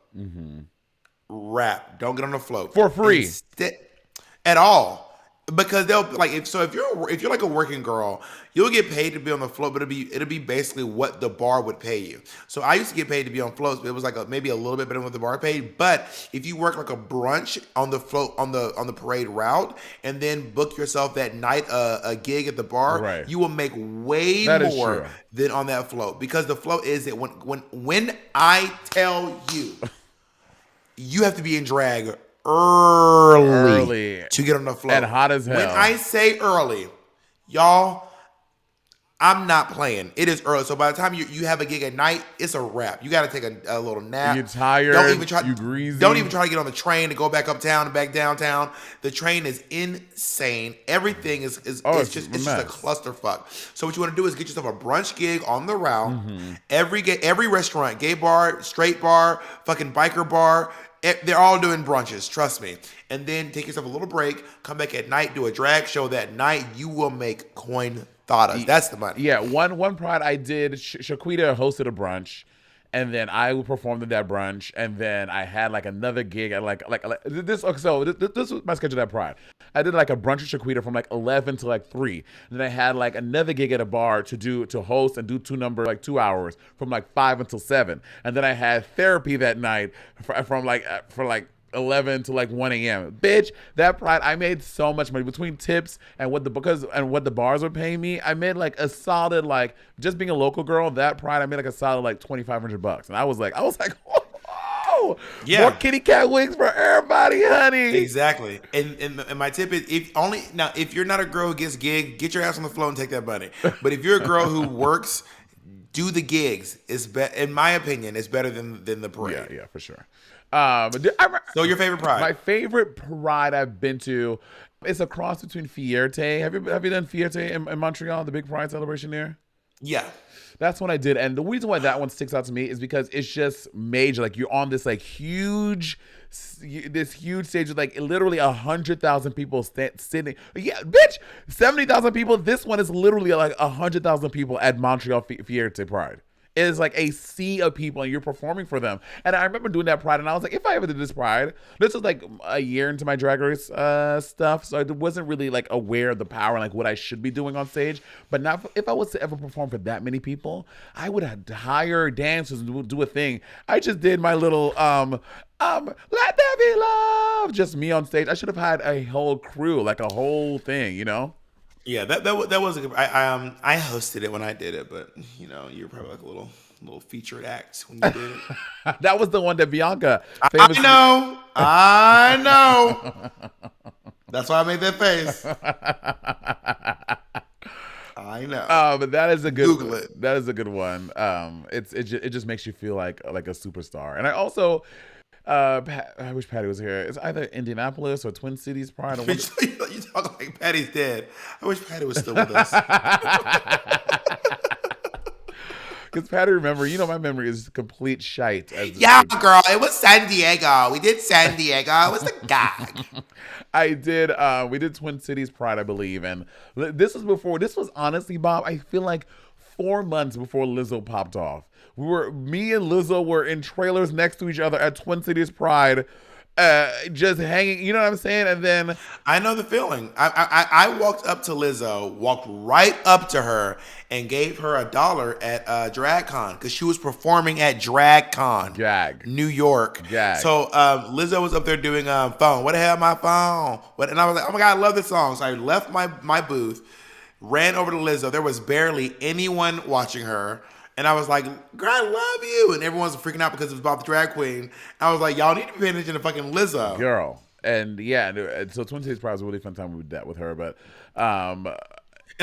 Rap. Don't get on the float. For free. At all. Because they'll like if you're like a working girl, you'll get paid to be on the float, but it'll be basically what the bar would pay you. So I used to get paid to be on floats, but it was like maybe a little bit better than what the bar paid. But if you work like a brunch on the float on the parade route and then book yourself that night a gig at the bar, Right. you will make way That is more true. than on that float. Because the float is that when I tell you, you have to be in drag early to get on the float. And hot as hell. When I say early, y'all, I'm not playing. It is early. So by the time you have a gig at night, it's a wrap. You got to take a little nap. You're tired. You greasy. Don't even try to get on the train to go back uptown and back downtown. The train is insane. Everything is it's just a a mess. clusterfuck. So what you want to do is get yourself a brunch gig on the route. Every restaurant, gay bar, straight bar, fucking biker bar, they're all doing brunches, trust me. And then take yourself a little break, come back at night, do a drag show that night. You will make coin thotas. That's the money. Yeah, one Pride I did. Shaquita hosted a brunch, and then I performed at that brunch, and then I had like another gig at like this. So this was my schedule at Pride. I did like a brunch with Shaquita from like 11 to like 3. And then I had like another gig at a bar to host and do 2 hours from like 5 until 7. And then I had therapy that night from like 11 to like 1 a.m. Bitch, that Pride, I made so much money between tips and what the bars were paying me. I made like a solid, like, just being a local girl, that Pride, I made like a solid like $2,500. And I was like, oh, Yeah. more kitty cat wings for everybody, honey. Exactly. And my tip is if you're not a girl who gets gig, get your ass on the floor and take that money. But if you're a girl who works, do the gigs. In my opinion, it's better than the parade. Yeah, for sure. So your favorite Pride? My favorite Pride I've been to, it's a cross between Fierté. Have you done Fierté in Montreal, the big Pride celebration there? Yeah. That's what I did. And the reason why that one sticks out to me is because it's just major. Like, you're on this like huge stage with like literally 100,000 people sitting. Yeah, bitch, 70,000 people. This one is literally like 100,000 people at Montreal Fierté Pride. It is like a sea of people and you're performing for them. And I remember doing that Pride and I was like, if I ever did this Pride, this was like a year into my Drag Race stuff. So I wasn't really like aware of the power and like what I should be doing on stage. But now if I was to ever perform for that many people, I would have hire dancers and do a thing. I just did my little, let there be love. Just me on stage. I should have had a whole crew, like a whole thing, Yeah, that was a good. I hosted it when I did it, but you're probably like a little little featured act when you did it. That was the one that Bianca famously. I know. That's why I made that face. I know. But that is a good. Google it. That is a good one. It just makes you feel like a superstar. And I also, I wish Patty was here. It's either Indianapolis or Twin Cities Pride. You talk like Patty's dead. I wish Patty was still with us. Because Patty, remember, my memory is complete shite. Yeah, girl, it was San Diego. We did San Diego. It was the gag. We did Twin Cities Pride, I believe. And this was honestly, Bob, I feel like 4 months before Lizzo popped off. Me and Lizzo were in trailers next to each other at Twin Cities Pride, just hanging, you know what I'm saying? And then I know the feeling. I walked up to Lizzo, walked right up to her, and gave her $1 at DragCon because she was performing at DragCon, New York. So Lizzo was up there doing phone. What the hell, my phone? And I was like, oh my god, I love this song. So I left my booth, ran over to Lizzo. There was barely anyone watching her. And I was like, girl, I love you. And everyone's freaking out because it was about the drag queen. I was like, y'all need to be paying attention to fucking Lizzo. Girl. And yeah, so Twin Cities Pride was a really fun time with that with her. But and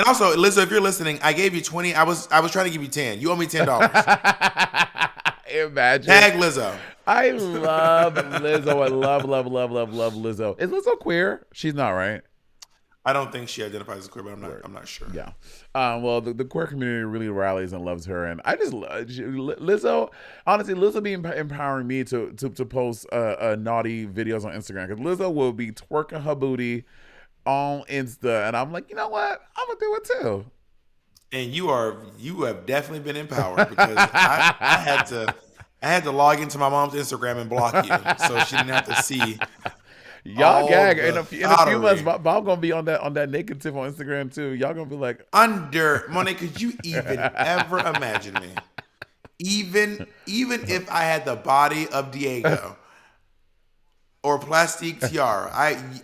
also, Lizzo, if you're listening, I gave you 20. I was trying to give you 10. You owe me $10. Imagine. Tag Lizzo. I love Lizzo. I love Lizzo. Is Lizzo queer? She's not, right? I don't think she identifies as queer, but I'm not sure. Yeah. Well, the queer community really rallies and loves her, and I just Lizzo. Honestly, Lizzo be empowering me to post naughty videos on Instagram because Lizzo will be twerking her booty on Insta, and I'm like, you know what? I'm gonna do it too. And you have definitely been empowered because I had to log into my mom's Instagram and block you, so she didn't have to see. Y'all gag in a few months. Bob gonna be on that naked tip on Instagram too. Y'all gonna be like, Monet, could you even ever imagine me? Even if I had the body of Diego or Plastique Tiara,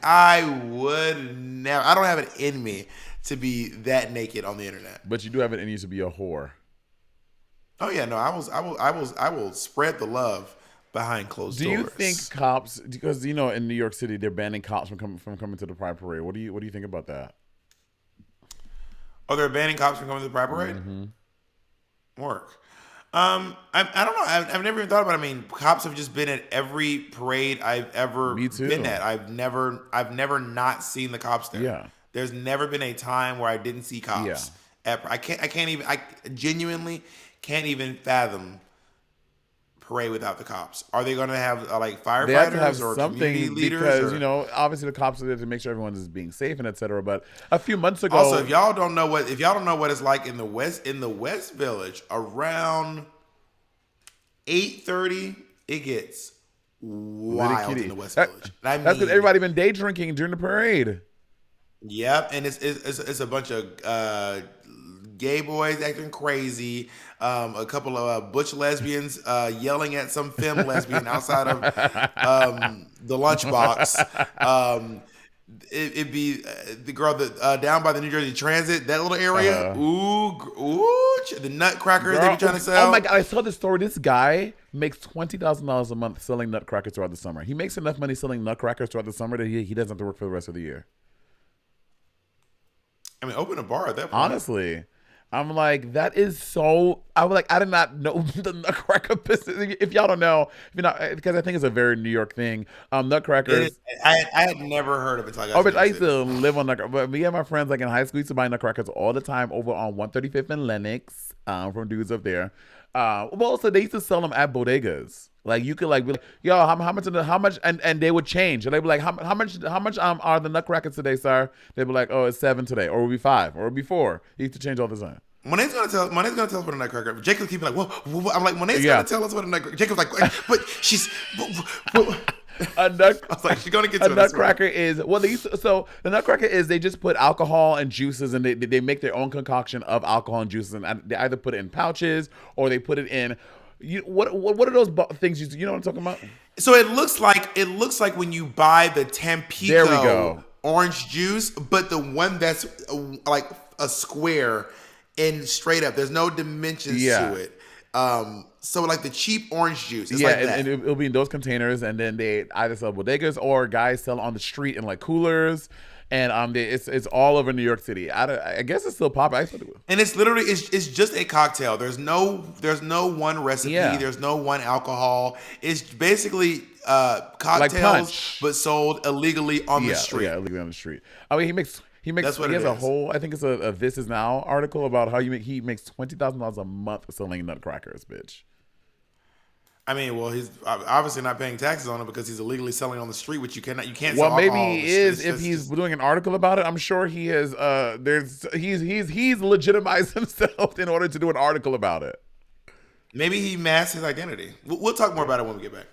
I would never. I don't have it in me to be that naked on the internet. But you do have it in you to be a whore. Oh yeah, no, I will spread the love behind closed doors. Do you think cops, because in New York City they're banning cops from coming to the Pride Parade? What do you think about that? Oh, they're banning cops from coming to the Pride Parade? Mm-hmm. Work. I don't know. I've never even thought about it. I mean, cops have just been at every parade I've ever been at. I've never not seen the cops there. Yeah. There's never been a time where I didn't see cops. Yeah. I genuinely can't even fathom parade without the cops. Are they going to have like firefighters they have to have or something community leaders? Because obviously the cops are there to make sure everyone is being safe and etc. But a few months ago, also if y'all don't know what it's like in the West Village around 8:30, it gets wild in the West Village. That's because everybody been day drinking during the parade. Yep, and it's a bunch of gay boys acting crazy. A couple of butch lesbians yelling at some femme lesbian outside of the lunchbox. It'd be the girl that down by the New Jersey Transit, that little area. The nutcrackers they be trying to sell. Oh my god, I saw this story. This guy makes $20,000 a month selling nutcrackers throughout the summer. He makes enough money selling nutcrackers throughout the summer that he doesn't have to work for the rest of the year. I mean, open a bar at that point. Honestly. I'm like, that is so. I was like, I did not know the nutcracker business. If y'all don't know, because I think it's a very New York thing. Nutcrackers. I had never heard of it. But I used to live on nutcrackers. But me and my friends, like in high school, used to buy nutcrackers all the time over on 135th and Lenox from dudes up there. Well, so they used to sell them at bodegas. Like you could be like, yo, how much, and they would change. And they'd be like, how much are the nutcrackers today, sir? They'd be like, oh, it's 7 today, or it'll be 5, or it'll be 4. You used to change all the time. Monet's gonna tell us what a nutcracker. Jacob's keeping like, whoa. I'm like, Monet's gonna tell us what a nutcracker. Jacob's like, but she's. I was like, she's gonna get to a nutcracker is the nutcracker is they just put alcohol and juices and they make their own concoction of alcohol and juices and they either put it in pouches or they put it in. What are those things you know what I'm talking about? So it looks like when you buy the Tampico there we go. Orange juice, but the one that's like a square and straight up. There's no dimensions to it. So like the cheap orange juice, it's Yeah, like and, that. and it'll be in those containers, and then they either sell bodegas or guys sell on the street in like coolers, and it's all over New York City. I guess it's still popping. I thought it was. And it's literally it's just a cocktail. There's no one recipe. Yeah. There's no one alcohol. It's basically Like cocktails, punch. but sold illegally on the street. Yeah, illegally on the street. I mean, he That's what he it has a is. whole. I think it's a This Is Now article about how he makes $20,000 a month selling nutcrackers, bitch. I mean, well, he's obviously not paying taxes on it because he's illegally selling on the street, which you can't Well, sell maybe alcohol on he the street. is if he's doing an article about it. I'm sure he is. He's legitimized himself in order to do an article about it. Maybe he masked his identity. We'll talk more about it when we get back.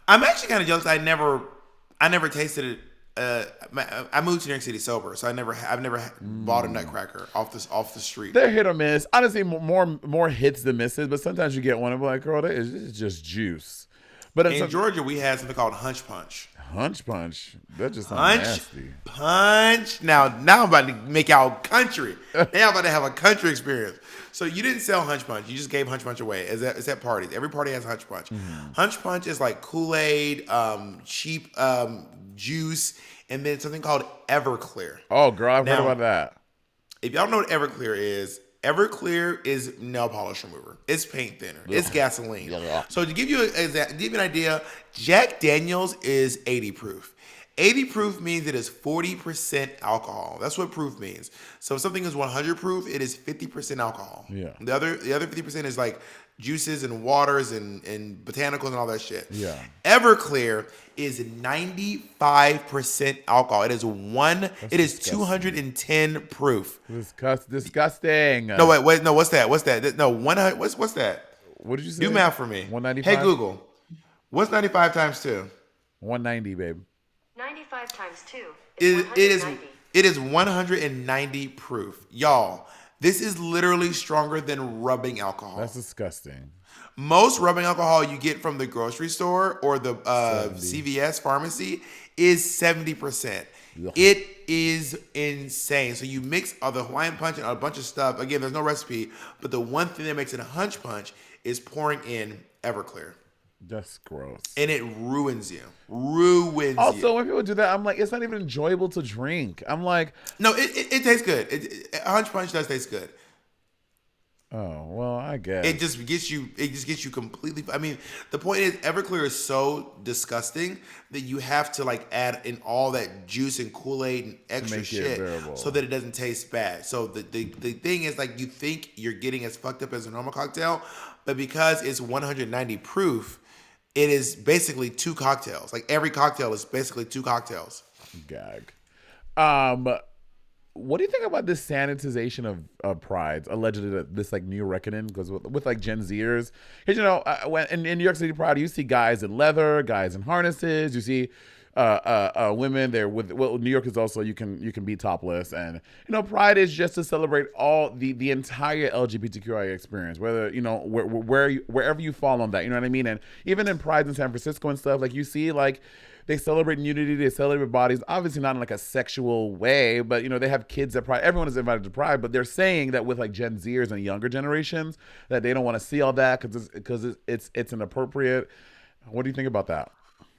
I'm actually kind of jealous. I never tasted it. I moved to New York City sober, so I've never bought a nutcracker off the street. They're hit or miss. Honestly, more hits than misses. But sometimes you get one and be like, girl, this is just juice. But In Georgia, we had something called hunch punch. Hunch punch. That just sounds Hunch nasty. punch. Now I'm about to make y'all country. Now I'm about to have a country experience. So you didn't sell hunch punch. You just gave hunch punch away. It's at parties. Every party has hunch punch. Hunch punch is like Kool-Aid, cheap juice, and then something called Everclear. Oh, girl, I've heard Now- about that. If y'all know what Everclear is nail polish remover. It's paint thinner. It's gasoline. So to give you an idea, Jack Daniels is 80 proof. 80 proof means it is 40% alcohol. That's what proof means. So if something is 100 proof, it is 50% alcohol. Yeah. The other 50% is like juices and waters and botanicals and all that shit. Yeah. Everclear is 95% alcohol. It is disgusting. 210 proof. Disgusting. No, wait, no, what's that? What's that? No, 100. What's that? What did you say? Do math for me. 195? Hey Google, what's 95 times 2? 190, babe. 95 times 2 It is is 190. it is 190 proof, y'all. This is literally stronger than rubbing alcohol. That's disgusting. Most rubbing alcohol you get from the grocery store or the CVS pharmacy is 70%. Ugh. It is insane. So you mix the Hawaiian punch and a bunch of stuff. Again, there's no recipe, but the one thing that makes it a hunch punch is pouring in Everclear. That's gross. And it ruins you. Ruins you. Also, when people do that, I'm like, it's not even enjoyable to drink. I'm like, No, it tastes good. Hunch punch does taste good. oh, well, I guess. It just gets you completely. I mean, the point is, Everclear is so disgusting that you have to like add in all that juice and Kool-Aid and extra Make it shit bearable. so that it doesn't taste bad. So the thing is, like, you think you're getting as fucked up as a normal cocktail, but because it's 190 proof, it is basically 2 cocktails. Like every cocktail is basically 2 cocktails. Gag. What do you think about this sanitization of prides? Allegedly, this like new reckoning because with like Gen Zers, because you know when in New York City Pride, you see guys in leather, guys in harnesses. You see women there with New York is also you can be topless, and you know Pride is just to celebrate all the entire LGBTQIA experience, whether you know wherever you fall on that, you know what I mean. And even in Pride in San Francisco and stuff, like you see like. They celebrate nudity. They celebrate bodies. Obviously not in like a sexual way, but you know they have kids at Pride. Everyone is invited to Pride, but they're saying that with like Gen Zers and younger generations that they don't want to see all that because it's inappropriate. What do you think about that?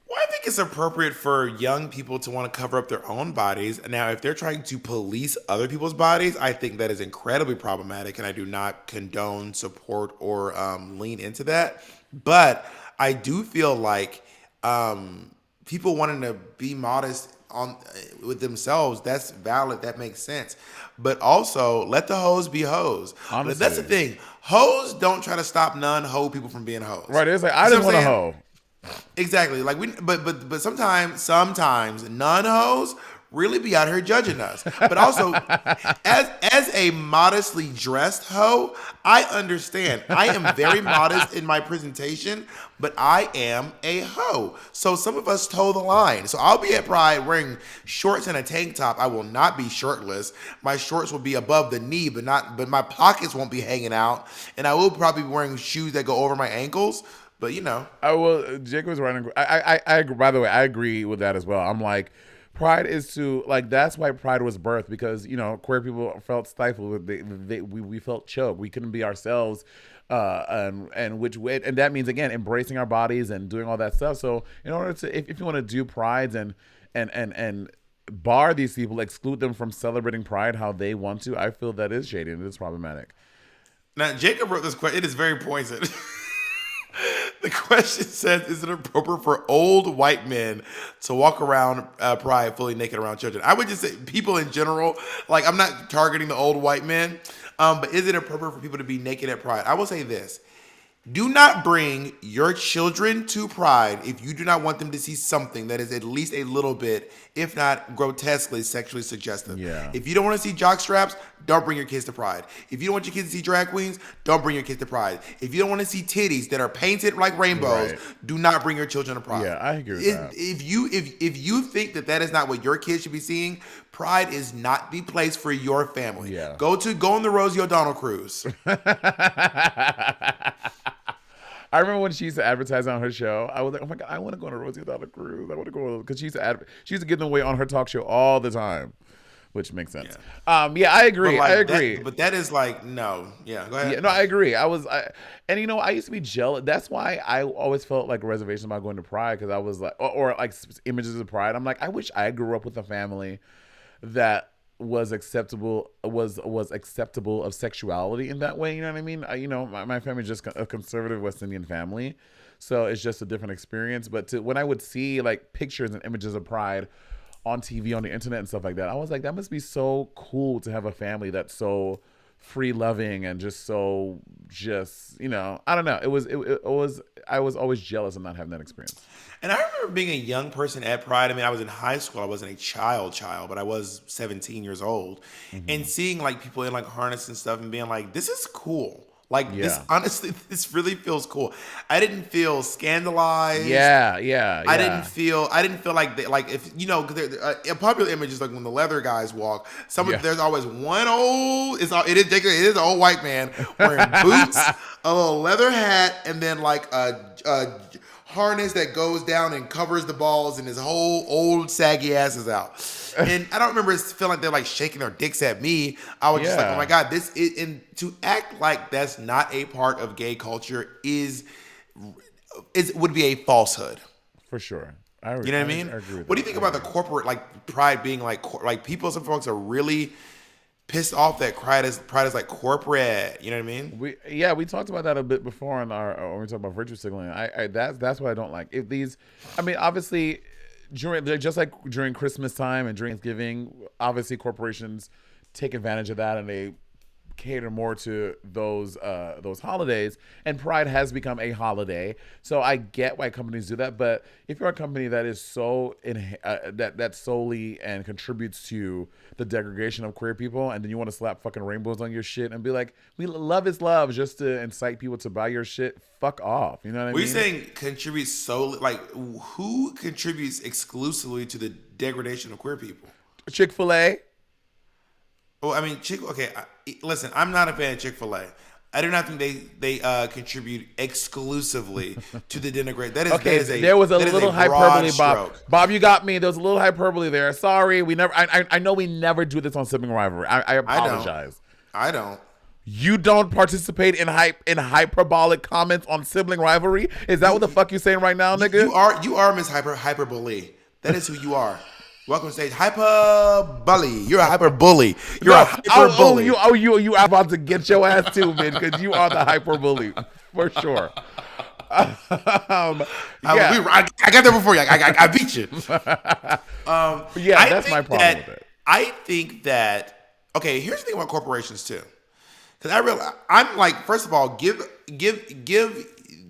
Well, I think it's appropriate for young people to want to cover up their own bodies. Now, if they're trying to police other people's bodies, I think that is incredibly problematic, and I do not condone, support, or lean into that. But I do feel like people wanting to be modest with themselves, that's valid. That makes sense. But also, let the hoes be hoes. Honestly. That's the thing. Hoes don't try to stop non-hoe people from being hoes. Right? It's like I You just know want what a I'm saying? hoe. Exactly. Like but sometimes non-hoes really be out here judging us. But also, as a modestly dressed hoe, I understand. I am very modest in my presentation, but I am a hoe. So some of us toe the line. So I'll be at Pride wearing shorts and a tank top. I will not be shirtless. My shorts will be above the knee, but my pockets won't be hanging out. And I will probably be wearing shoes that go over my ankles. But you know. I will. Jacob was right. I agree. By the way, I agree with that as well. I'm like, Pride is to like. That's why Pride was birthed because you know queer people felt stifled. We felt choked. We couldn't be ourselves. and which way, and that means again embracing our bodies and doing all that stuff. So in order to, if you want to do prides and bar these people, exclude them from celebrating pride how they want to, I feel that is shady and it is problematic. Now, Jacob wrote this question. It is very pointed. The question says, is it appropriate for old white men to walk around Pride fully naked around children? I would just say people in general, like I'm not targeting the old white men, but is it appropriate for people to be naked at Pride? I will say this. Do not bring your children to Pride if you do not want them to see something that is at least a little bit, if not grotesquely, sexually suggestive. Yeah. If you don't want to see jock straps, don't bring your kids to Pride. If you don't want your kids to see drag queens, don't bring your kids to Pride. If you don't want to see titties that are painted like rainbows, do not bring your children to Pride. Yeah, I agree with that. If you think that is not what your kids should be seeing, Pride is not the place for your family. Yeah. Go on the Rosie O'Donnell cruise. I remember when she used to advertise on her show. I was like, oh my God, I want to go on a Rosie O'Donnell cruise. I want to go, because she used to give them away on her talk show all the time, which makes sense. Yeah, I agree. I agree. But that is like, no. Yeah, go ahead. Yeah, no, I agree. I used to be jealous. That's why I always felt like a reservation about going to Pride, because I was like, or like images of Pride. I'm like, I wish I grew up with a family that was acceptable of sexuality in that way. You know what I mean? My family is just a conservative West Indian family, so it's just a different experience. But when I would see like pictures and images of Pride on TV, on the internet and stuff like that, I was like, that must be so cool to have a family that's so free loving and just so I don't know. It was I was always jealous of not having that experience. And I remember being a young person at Pride. I mean, I was in high school. I wasn't a child, but I was 17 years old. Mm-hmm. And seeing like people in like harness and stuff and being like, this is cool. Like this, honestly, this really feels cool. I didn't feel scandalized. Yeah. I didn't feel like if a popular image is like when the leather guys walk. There's always one it is an old white man wearing boots, a little leather hat, and then like a harness that goes down and covers the balls, and his whole old saggy ass is out. And I don't remember feeling like they're like shaking their dicks at me. I was just like, oh my God, and to act like that's not a part of gay culture would be a falsehood. For sure. You know what I mean? What do you think about the corporate, like Pride being like some folks are really pissed off that Pride is like corporate. You know what I mean? We talked about that a bit before when we talked about virtue signaling. That's what I don't like. Obviously during Christmas time and during Thanksgiving, obviously corporations take advantage of that and they cater more to those holidays, and Pride has become a holiday. So I get why companies do that, but if you're a company that is so that solely and contributes to the degradation of queer people, and then you want to slap fucking rainbows on your shit and be like, love is love, just to incite people to buy your shit, fuck off. You know what I mean? Were you saying contributes solely? Like, who contributes exclusively to the degradation of queer people? Chick-fil-A. Well, I mean, listen, I'm not a fan of Chick-fil-A. I do not think they contribute exclusively to the denigrate. That is okay. That is there was a little hyperbole, Bob. Bob, you got me. There was a little hyperbole there. Sorry, we never. I know we never do this on Sibling Rivalry. I apologize. I don't. You don't participate in hyperbolic comments on Sibling Rivalry? Is that what the fuck you saying right now, nigga? You are Miss Hyperbole. That is who you are. Welcome to stage. Hyperbully. You're a hyperbully. You're a hyperbully. You are about to get your ass too, man, because you are the hyperbully for sure. I got there before you. I beat you. That's my problem with it. I think that, okay, here's the thing about corporations too. Because I'm like, first of all, give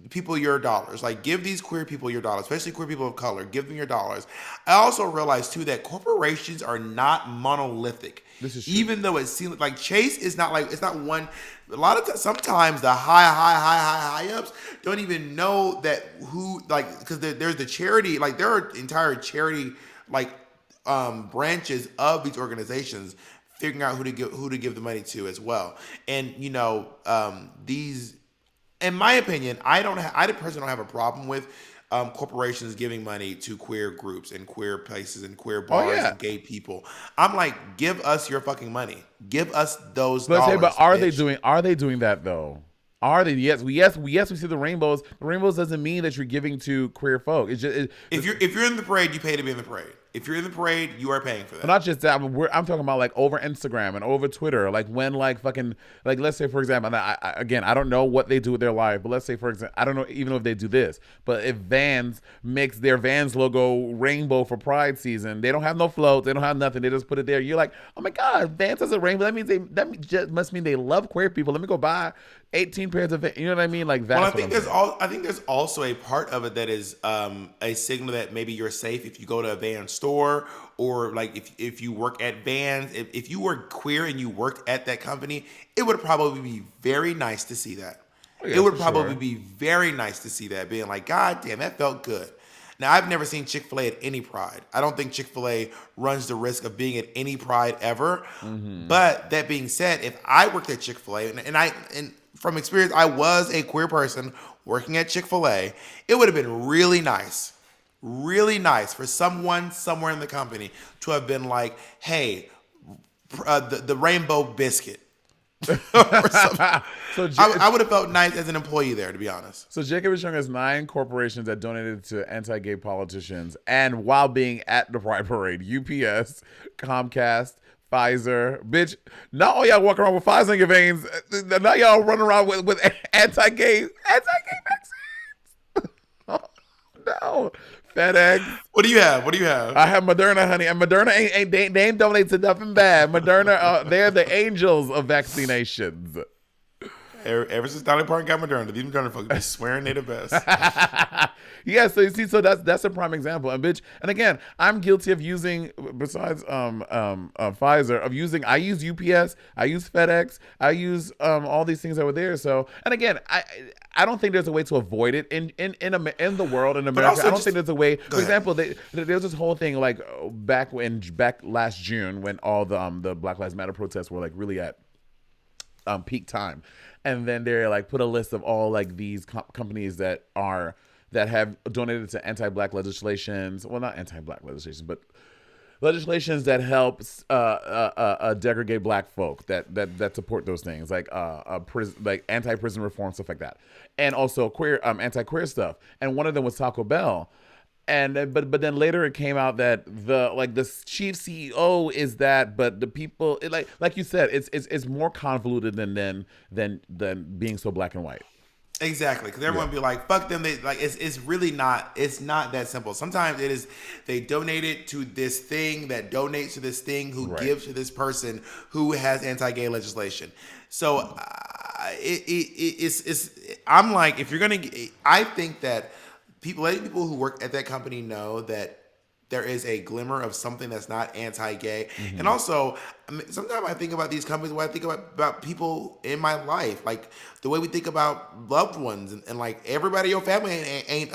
people your dollars. Like, give these queer people your dollars, especially queer people of color. Give them your dollars. I also realize too that corporations are not monolithic. This is true. Even though it seems like Chase is not like, it's not one. A lot of times, sometimes the high ups don't even know that who, like, because there's the charity, like there are entire charity like branches of these organizations figuring out who to give the money to as well. And these. In my opinion, I personally don't have a problem with corporations giving money to queer groups and queer places and queer bars and gay people. I'm like, give us your fucking money. Give us those dollars. But are they doing that though? Are they? Yes. We see the rainbows. The rainbows doesn't mean that you're giving to queer folk. It's just If you're in the parade, you pay to be in the parade. If you're in the parade, you are paying for that. not just that. But I'm talking about like over Instagram and over Twitter. Like when like fucking like let's say for example, and again I don't know what they do with their life, but let's say for example I don't know even if they do this, but if Vans makes their Vans logo rainbow for Pride season, they don't have no floats, they don't have nothing, they just put it there. You're like, oh my god, Vans has a rainbow. That means just must mean they love queer people. Let me go buy 18 pairs of, you know what I mean? Like that. Well, I think there's also a part of it that is a signal that maybe you're safe if you go to a Van store, or like if you work at Vans. If you were queer and you worked at that company, it would probably be very nice to see that. Yeah, it would probably be very nice to see that, being like, God damn, that felt good. Now, I've never seen Chick-fil-A at any Pride. I don't think Chick-fil-A runs the risk of being at any Pride ever. Mm-hmm. But that being said, if I worked at Chick-fil-A, and from experience, I was a queer person working at Chick-fil-A, it would have been really nice for someone somewhere in the company to have been like, hey, the rainbow biscuit. So I would have felt nice as an employee there, to be honest. So Jacob is showing us 9 corporations that donated to anti-gay politicians, and while being at the Pride Parade: UPS, Comcast, Pfizer. Bitch, not all y'all walk around with Pfizer in your veins. Now y'all run around with anti-gay vaccines. Oh, no. FedEx. What do you have? I have Moderna, honey, and Moderna they ain't donate to nothing bad. Moderna, they're the angels of vaccinations. Ever since Dolly Parton got Moderna, these Moderna folks be swearing they the best. Yeah, so you see, so that's a prime example. And bitch, and again, I'm guilty of using, besides Pfizer, of using. I use UPS, I use FedEx, I use all these things that were there. So, and again, I don't think there's a way to avoid it in the world in America. I don't think there's a way. For example, there's this whole thing like back last June when all the Black Lives Matter protests were like really at peak time, and then they like put a list of all like these companies that have donated to anti-black legislations. Well, not anti-black legislation, but legislations that helps degrade black folk that support those things, like like anti-prison reform, stuff like that, and also queer anti-queer stuff. And one of them was Taco Bell. And but then later it came out that the chief CEO is that, but the people like you said, it's more convoluted than being so black and white. Exactly, because everyone be like, "Fuck them." They like it's really not. It's not that simple. Sometimes it is. They donated to this thing that donates to this thing who gives to this person who has anti-gay legislation. So it's. I'm like, if you're gonna, I think that letting people who work at that company know that there is a glimmer of something that's not anti-gay. Mm-hmm. And also, I mean, sometimes I think about these companies when I think about people in my life, like the way we think about loved ones, and like everybody in your family ain't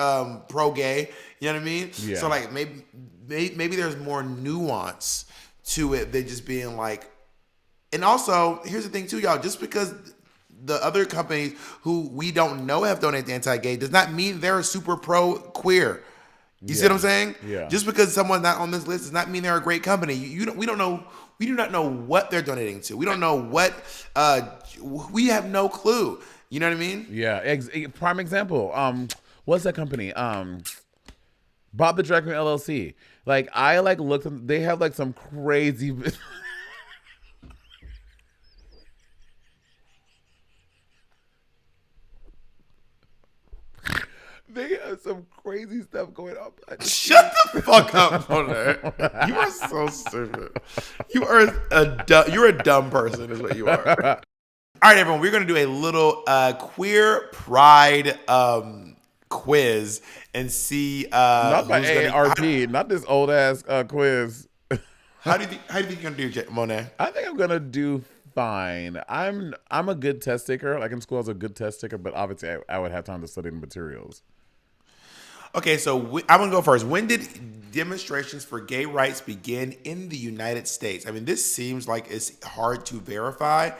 pro-gay. You know what I mean? Yeah. So like maybe there's more nuance to it than just being like. And also, here's the thing too, y'all. Just because the other companies who we don't know have donated to anti-gay does not mean they're super pro-queer. You see what I'm saying? Yeah. Just because someone's not on this list does not mean they're a great company. We don't know. We do not know what they're donating to. We don't know what. We have no clue. You know what I mean? Yeah. Prime example. What's that company? Bob the Drag Queen LLC. Like I looked. They have like some crazy. They have some crazy stuff going on. Shut the fuck up, Monet. You are so stupid. You're a dumb person, is what you are. All right, everyone. We're gonna do a little queer pride quiz and see. Not by AARP. Not this old ass quiz. How do you think you're gonna do, Monet? I think I'm gonna do fine. I'm a good test taker. Like in school, I was a good test taker, but obviously I would have time to study the materials. Okay, so I'm going to go first. When did demonstrations for gay rights begin in the United States? I mean, this seems like it's hard to verify,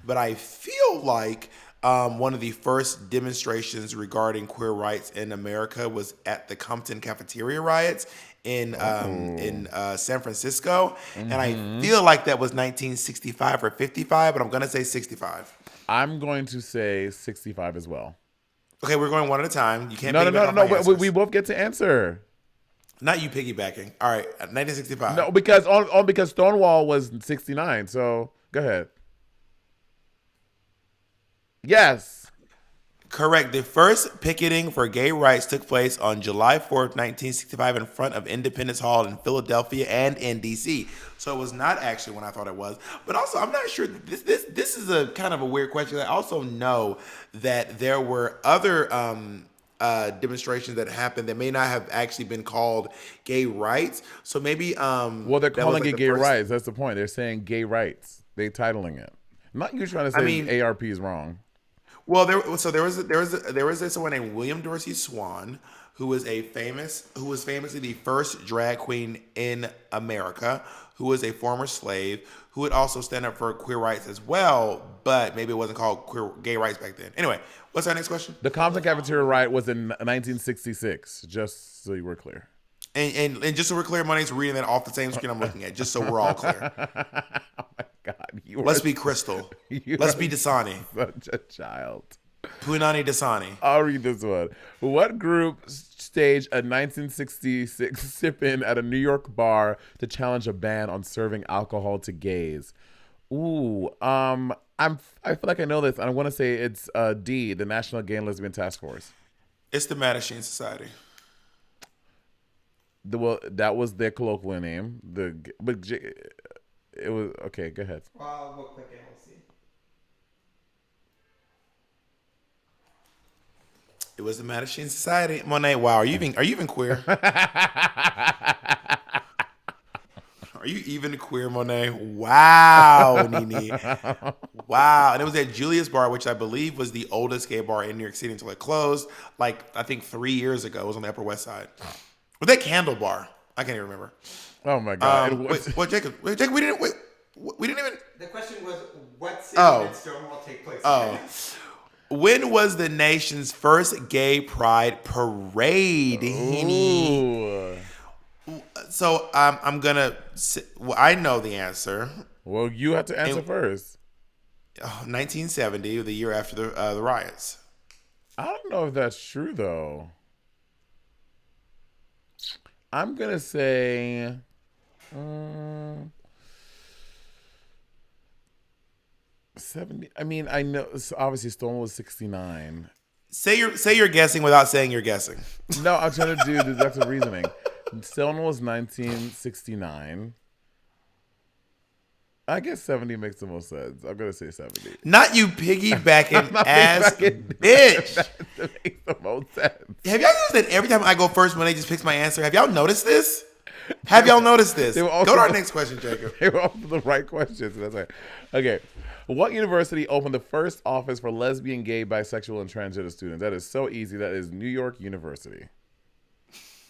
but I feel like one of the first demonstrations regarding queer rights in America was at the Compton cafeteria riots in San Francisco. Mm-hmm. And I feel like that was 1965 or 55, but I'm going to say 65. I'm going to say 65 as well. Okay, we're going one at a time. You can't. No. piggyback off my answers. We both get to answer. Not you piggybacking. All right, 1965. No, because Stonewall was 69. So go ahead. Yes. Correct. The first picketing for gay rights took place on July 4th, 1965 in front of Independence Hall in Philadelphia and in D.C. So it was not actually when I thought it was. But also, I'm not sure. This is a kind of a weird question. I also know that there were other demonstrations that happened that may not have actually been called gay rights. So maybe well, they're calling it gay rights. That's the point. They're saying gay rights. They're titling it. Not you trying to say ARP is wrong. Well, there was someone named William Dorsey Swan who was famously the first drag queen in America, who was a former slave, who would also stand up for queer rights as well, but maybe it wasn't called gay rights back then. Anyway, what's our next question? The Compton Cafeteria riot was in 1966, just so you were clear. And just so we're clear, Money's reading that off the same screen I'm looking at, just so we're all clear. Oh my God. Let's be Crystal. Let's be Dasani. Such a child. Punani Dasani. I'll read this one. What group staged a 1966 sip-in at a New York bar to challenge a ban on serving alcohol to gays? Ooh, I feel like I know this. I want to say it's D, the National Gay and Lesbian Task Force. It's the Mattachine Society. Well, that was their colloquial name. It was okay. Go ahead. Well, we'll click it. We'll see. It was the Mattachine Society. Monet, wow, are you even queer? Are you even queer, Monet? Wow, Nene. Wow. And it was at Julius Bar, which I believe was the oldest gay bar in New York City until it closed, like, I think 3 years ago. It was on the Upper West Side. Was that Candle Bar? I can't even remember. Oh, my God. Jacob, we didn't even... The question was, what city did Stonewall take place in? When was the nation's first gay pride parade? Ooh. So I'm gonna. Well, I know the answer. Well, you have to answer first. 1970, the year after the riots. I don't know if that's true though. I'm gonna say. 70. I mean, I know. Obviously, Stonewall was 69. Say you're guessing without saying you're guessing. No, I'm trying to do deductive reasoning. Stonewall was 1969. I guess 70 makes the most sense. I'm gonna say 70. Not you piggybacking ass bitch. That makes the most sense. Have y'all noticed that every time I go first, when they just picks my answer? Have y'all noticed this? Have y'all noticed this? Go to our next question, Jacob. They were all the right questions. That's right. Okay. What university opened the first office for lesbian, gay, bisexual, and transgender students? That is so easy. That is New York University.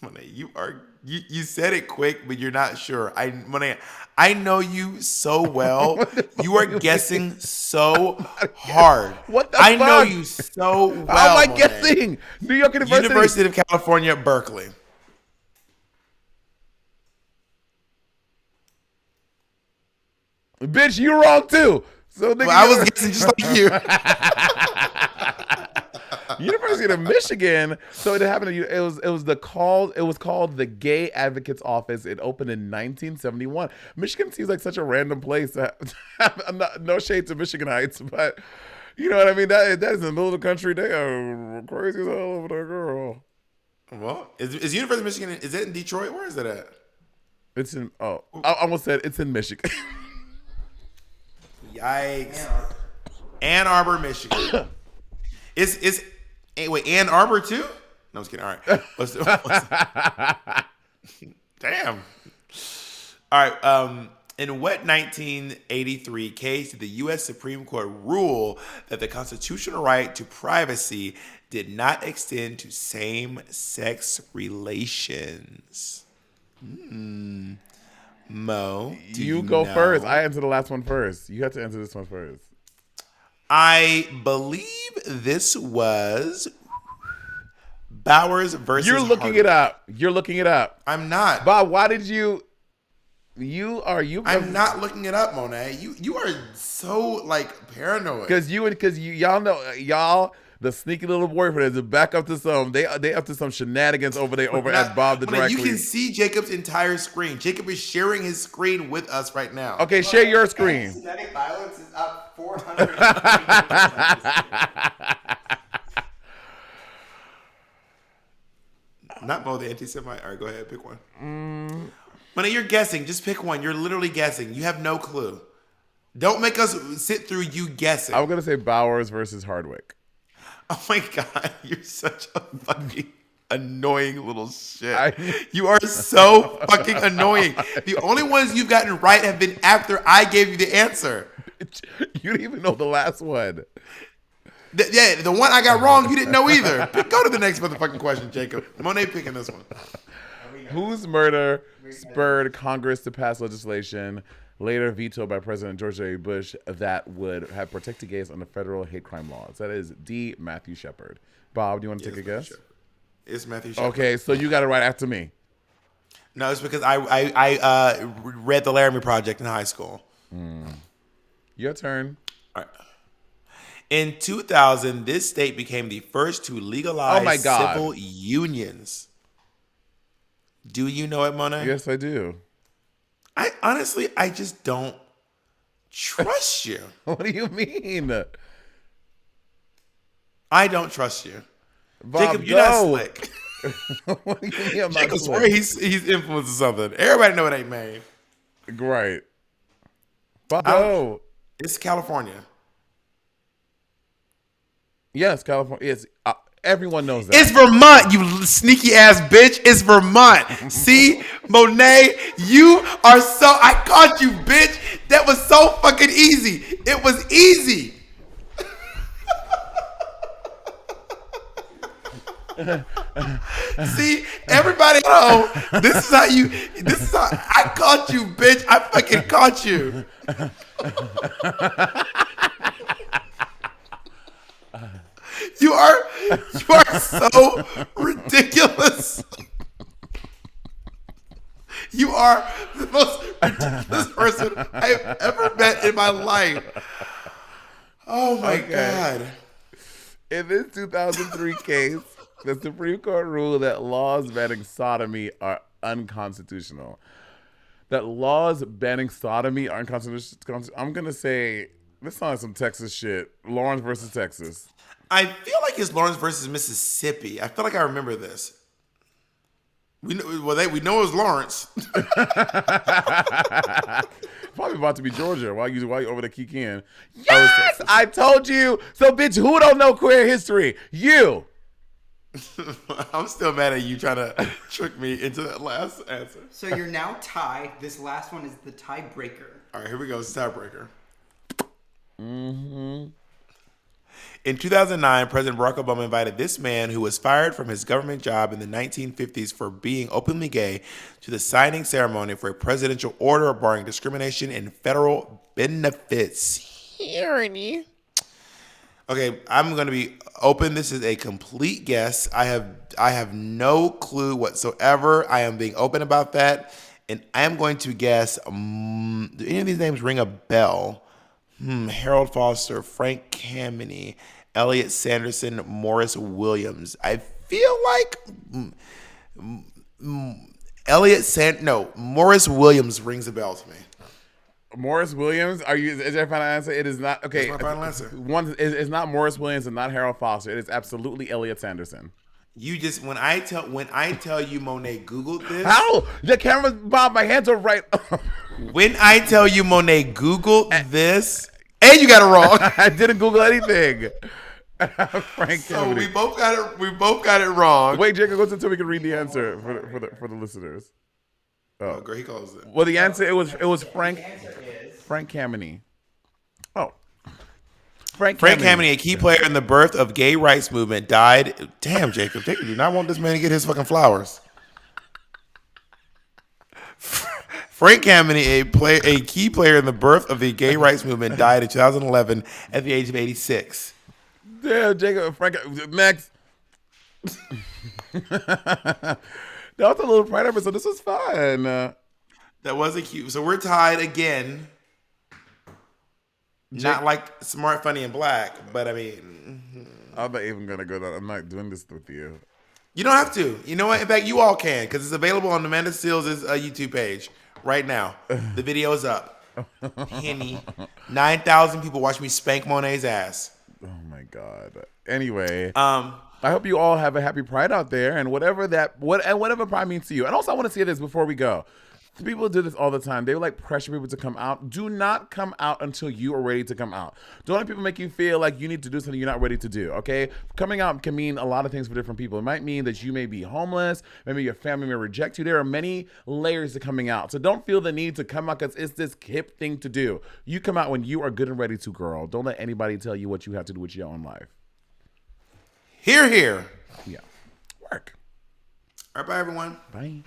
Monet, you said it quick, but you're not sure. I know you so well. You are guessing so hard. What the fuck? I know you so well. How am I Monet. guessing? New York University. University of California, Berkeley. Bitch, you're wrong too. So well, I was guessing just like you. University of Michigan. So it happened. It was called the Gay Advocates Office. It opened in 1971. Michigan seems like such a random place. I'm not, no shade to Michigan Heights, but you know what I mean. That is in the middle of the country. They are crazy as hell over there, girl. Well, is University of Michigan? Is it in Detroit? Where is it at? It's in. I almost said it's in Michigan. Yikes! Ann Arbor, Michigan. Is wait, Ann Arbor too? No, I was kidding. All right. Damn. All right. In what 1983 case did the U.S. Supreme Court rule that the constitutional right to privacy did not extend to same-sex relations? Mo, do you go know? first. I answered the last one first. You have to answer this one first. I believe this was Bowers versus You're looking Hardwick. it up. You're looking it up. I'm not. Bob, why did you... You. I'm not looking it up, Monet. You are so like paranoid. Because y'all know the sneaky little boyfriend is back up to some. They up to some shenanigans over there at Bob the Monet, drag you queen. can see Jacob's entire screen. Jacob is sharing his screen with us right now. Okay, share your screen. Synthetic violence is up 400%. Not Mo, the anti-Semite. All right, go ahead. Pick one. Monet, you're guessing. Just pick one. You're literally guessing. You have no clue. Don't make us sit through you guessing. I'm gonna say Bowers versus Hardwick. Oh my God, you're such a fucking annoying little shit. You are so fucking annoying. The only ones you've gotten right have been after I gave you the answer. You didn't even know the last one. The one I got wrong, you didn't know either. Go to the next motherfucking question, Jacob. Monet picking this one. Whose murder spurred Congress to pass legislation later vetoed by President George W. Bush that would have protected gays under federal hate crime laws? That is D. Matthew Shepard. Bob, do you want to take a guess? It's Matthew Shepard. Okay, so you got it right after me. No, it's because I read the Laramie Project in high school. Your turn. All right. In 2000, this state became the first to legalize civil unions. Do you know it, Monet? Yes, I do. I honestly just don't trust you. What do you mean? I don't trust you. Bob, Jacob, you're not go. slick. What do you mean I'm not Jacob slick? swear he's influencing something. Everybody know it ain't Maine. Right. Bob, go. It's California. Yes, California. Yes, everyone knows that. It's Vermont, you sneaky ass bitch. It's Vermont. See, Monet, you are so. I caught you, bitch. That was so fucking easy. It was easy. See, everybody know this is how I caught you, bitch. I fucking caught you. You are so ridiculous. You are the most ridiculous person I've ever met in my life. Oh my God. In this 2003 case, the Supreme Court ruled that laws banning sodomy are unconstitutional. That laws banning sodomy are unconstitutional. I'm going to say, this sounds like some Texas shit. Lawrence versus Texas. I feel like it's Lawrence versus Mississippi. I feel like I remember this. We know it was Lawrence. Probably about to be Georgia. Why you over the Kikian? Yes, I told you. So, bitch, who don't know queer history? You. I'm still mad at you trying to trick me into that last answer. So you're now tied. This last one is the tiebreaker. All right, here we go. It's a tiebreaker. Mm-hmm. In 2009, President Barack Obama invited this man who was fired from his government job in the 1950s for being openly gay to the signing ceremony for a presidential order barring discrimination in federal benefits. Tyranny. Okay, I'm going to be open. This is a complete guess. I have no clue whatsoever. I am being open about that. And I am going to guess, do any of these names ring a bell? Harold Foster, Frank Kameny, Elliot Sanderson, Morris Williams. I feel like Morris Williams rings a bell to me. Morris Williams? Is that your final answer? It is not. Okay. That's my final answer. It's not Morris Williams and not Harold Foster. It is absolutely Elliot Sanderson. You just when I tell you Monet Googled this. How? The camera's Bob, my hands are right. When I tell you Monet Googled this, and you got it wrong. I didn't Google anything. Frank So Kameny. we both got it wrong. Wait, Jacob, wait until we can read the answer for the listeners. Oh, great, he calls it. Well, the answer it was Frank. The answer is Frank Kameny. Oh. Frank Kameny, a key player in the birth of gay rights movement, died. Damn, Jacob do not want this man to get his fucking flowers. Frank Kameny, a key player in the birth of the gay rights movement, died in 2011 at the age of 86. Damn, Jacob. Frank. Next. That was a little pride episode. This was fun. That That wasn't cute. So we're tied again. Not like smart, funny, and black, but I mean, I'm not even gonna go down. I'm not doing this with you. you don't have to. You know what? In fact, you all can because it's available on Amanda Seals' YouTube page right now. The video is up. Penny, 9,000 people watch me spank Monet's ass. Oh my God. Anyway, I hope you all have a happy Pride out there, and whatever Pride means to you. And also, I want to say this before we go. People do this all the time. They like pressure people to come out. Do not come out until you are ready to come out. Don't let people make you feel like you need to do something you're not ready to do, okay? Coming out can mean a lot of things for different people. It might mean that you may be homeless. Maybe your family may reject you. There are many layers to coming out. So don't feel the need to come out because it's this hip thing to do. You come out when you are good and ready to, girl. Don't let anybody tell you what you have to do with your own life. Hear, hear. Yeah. Work. All right, bye, everyone. Bye.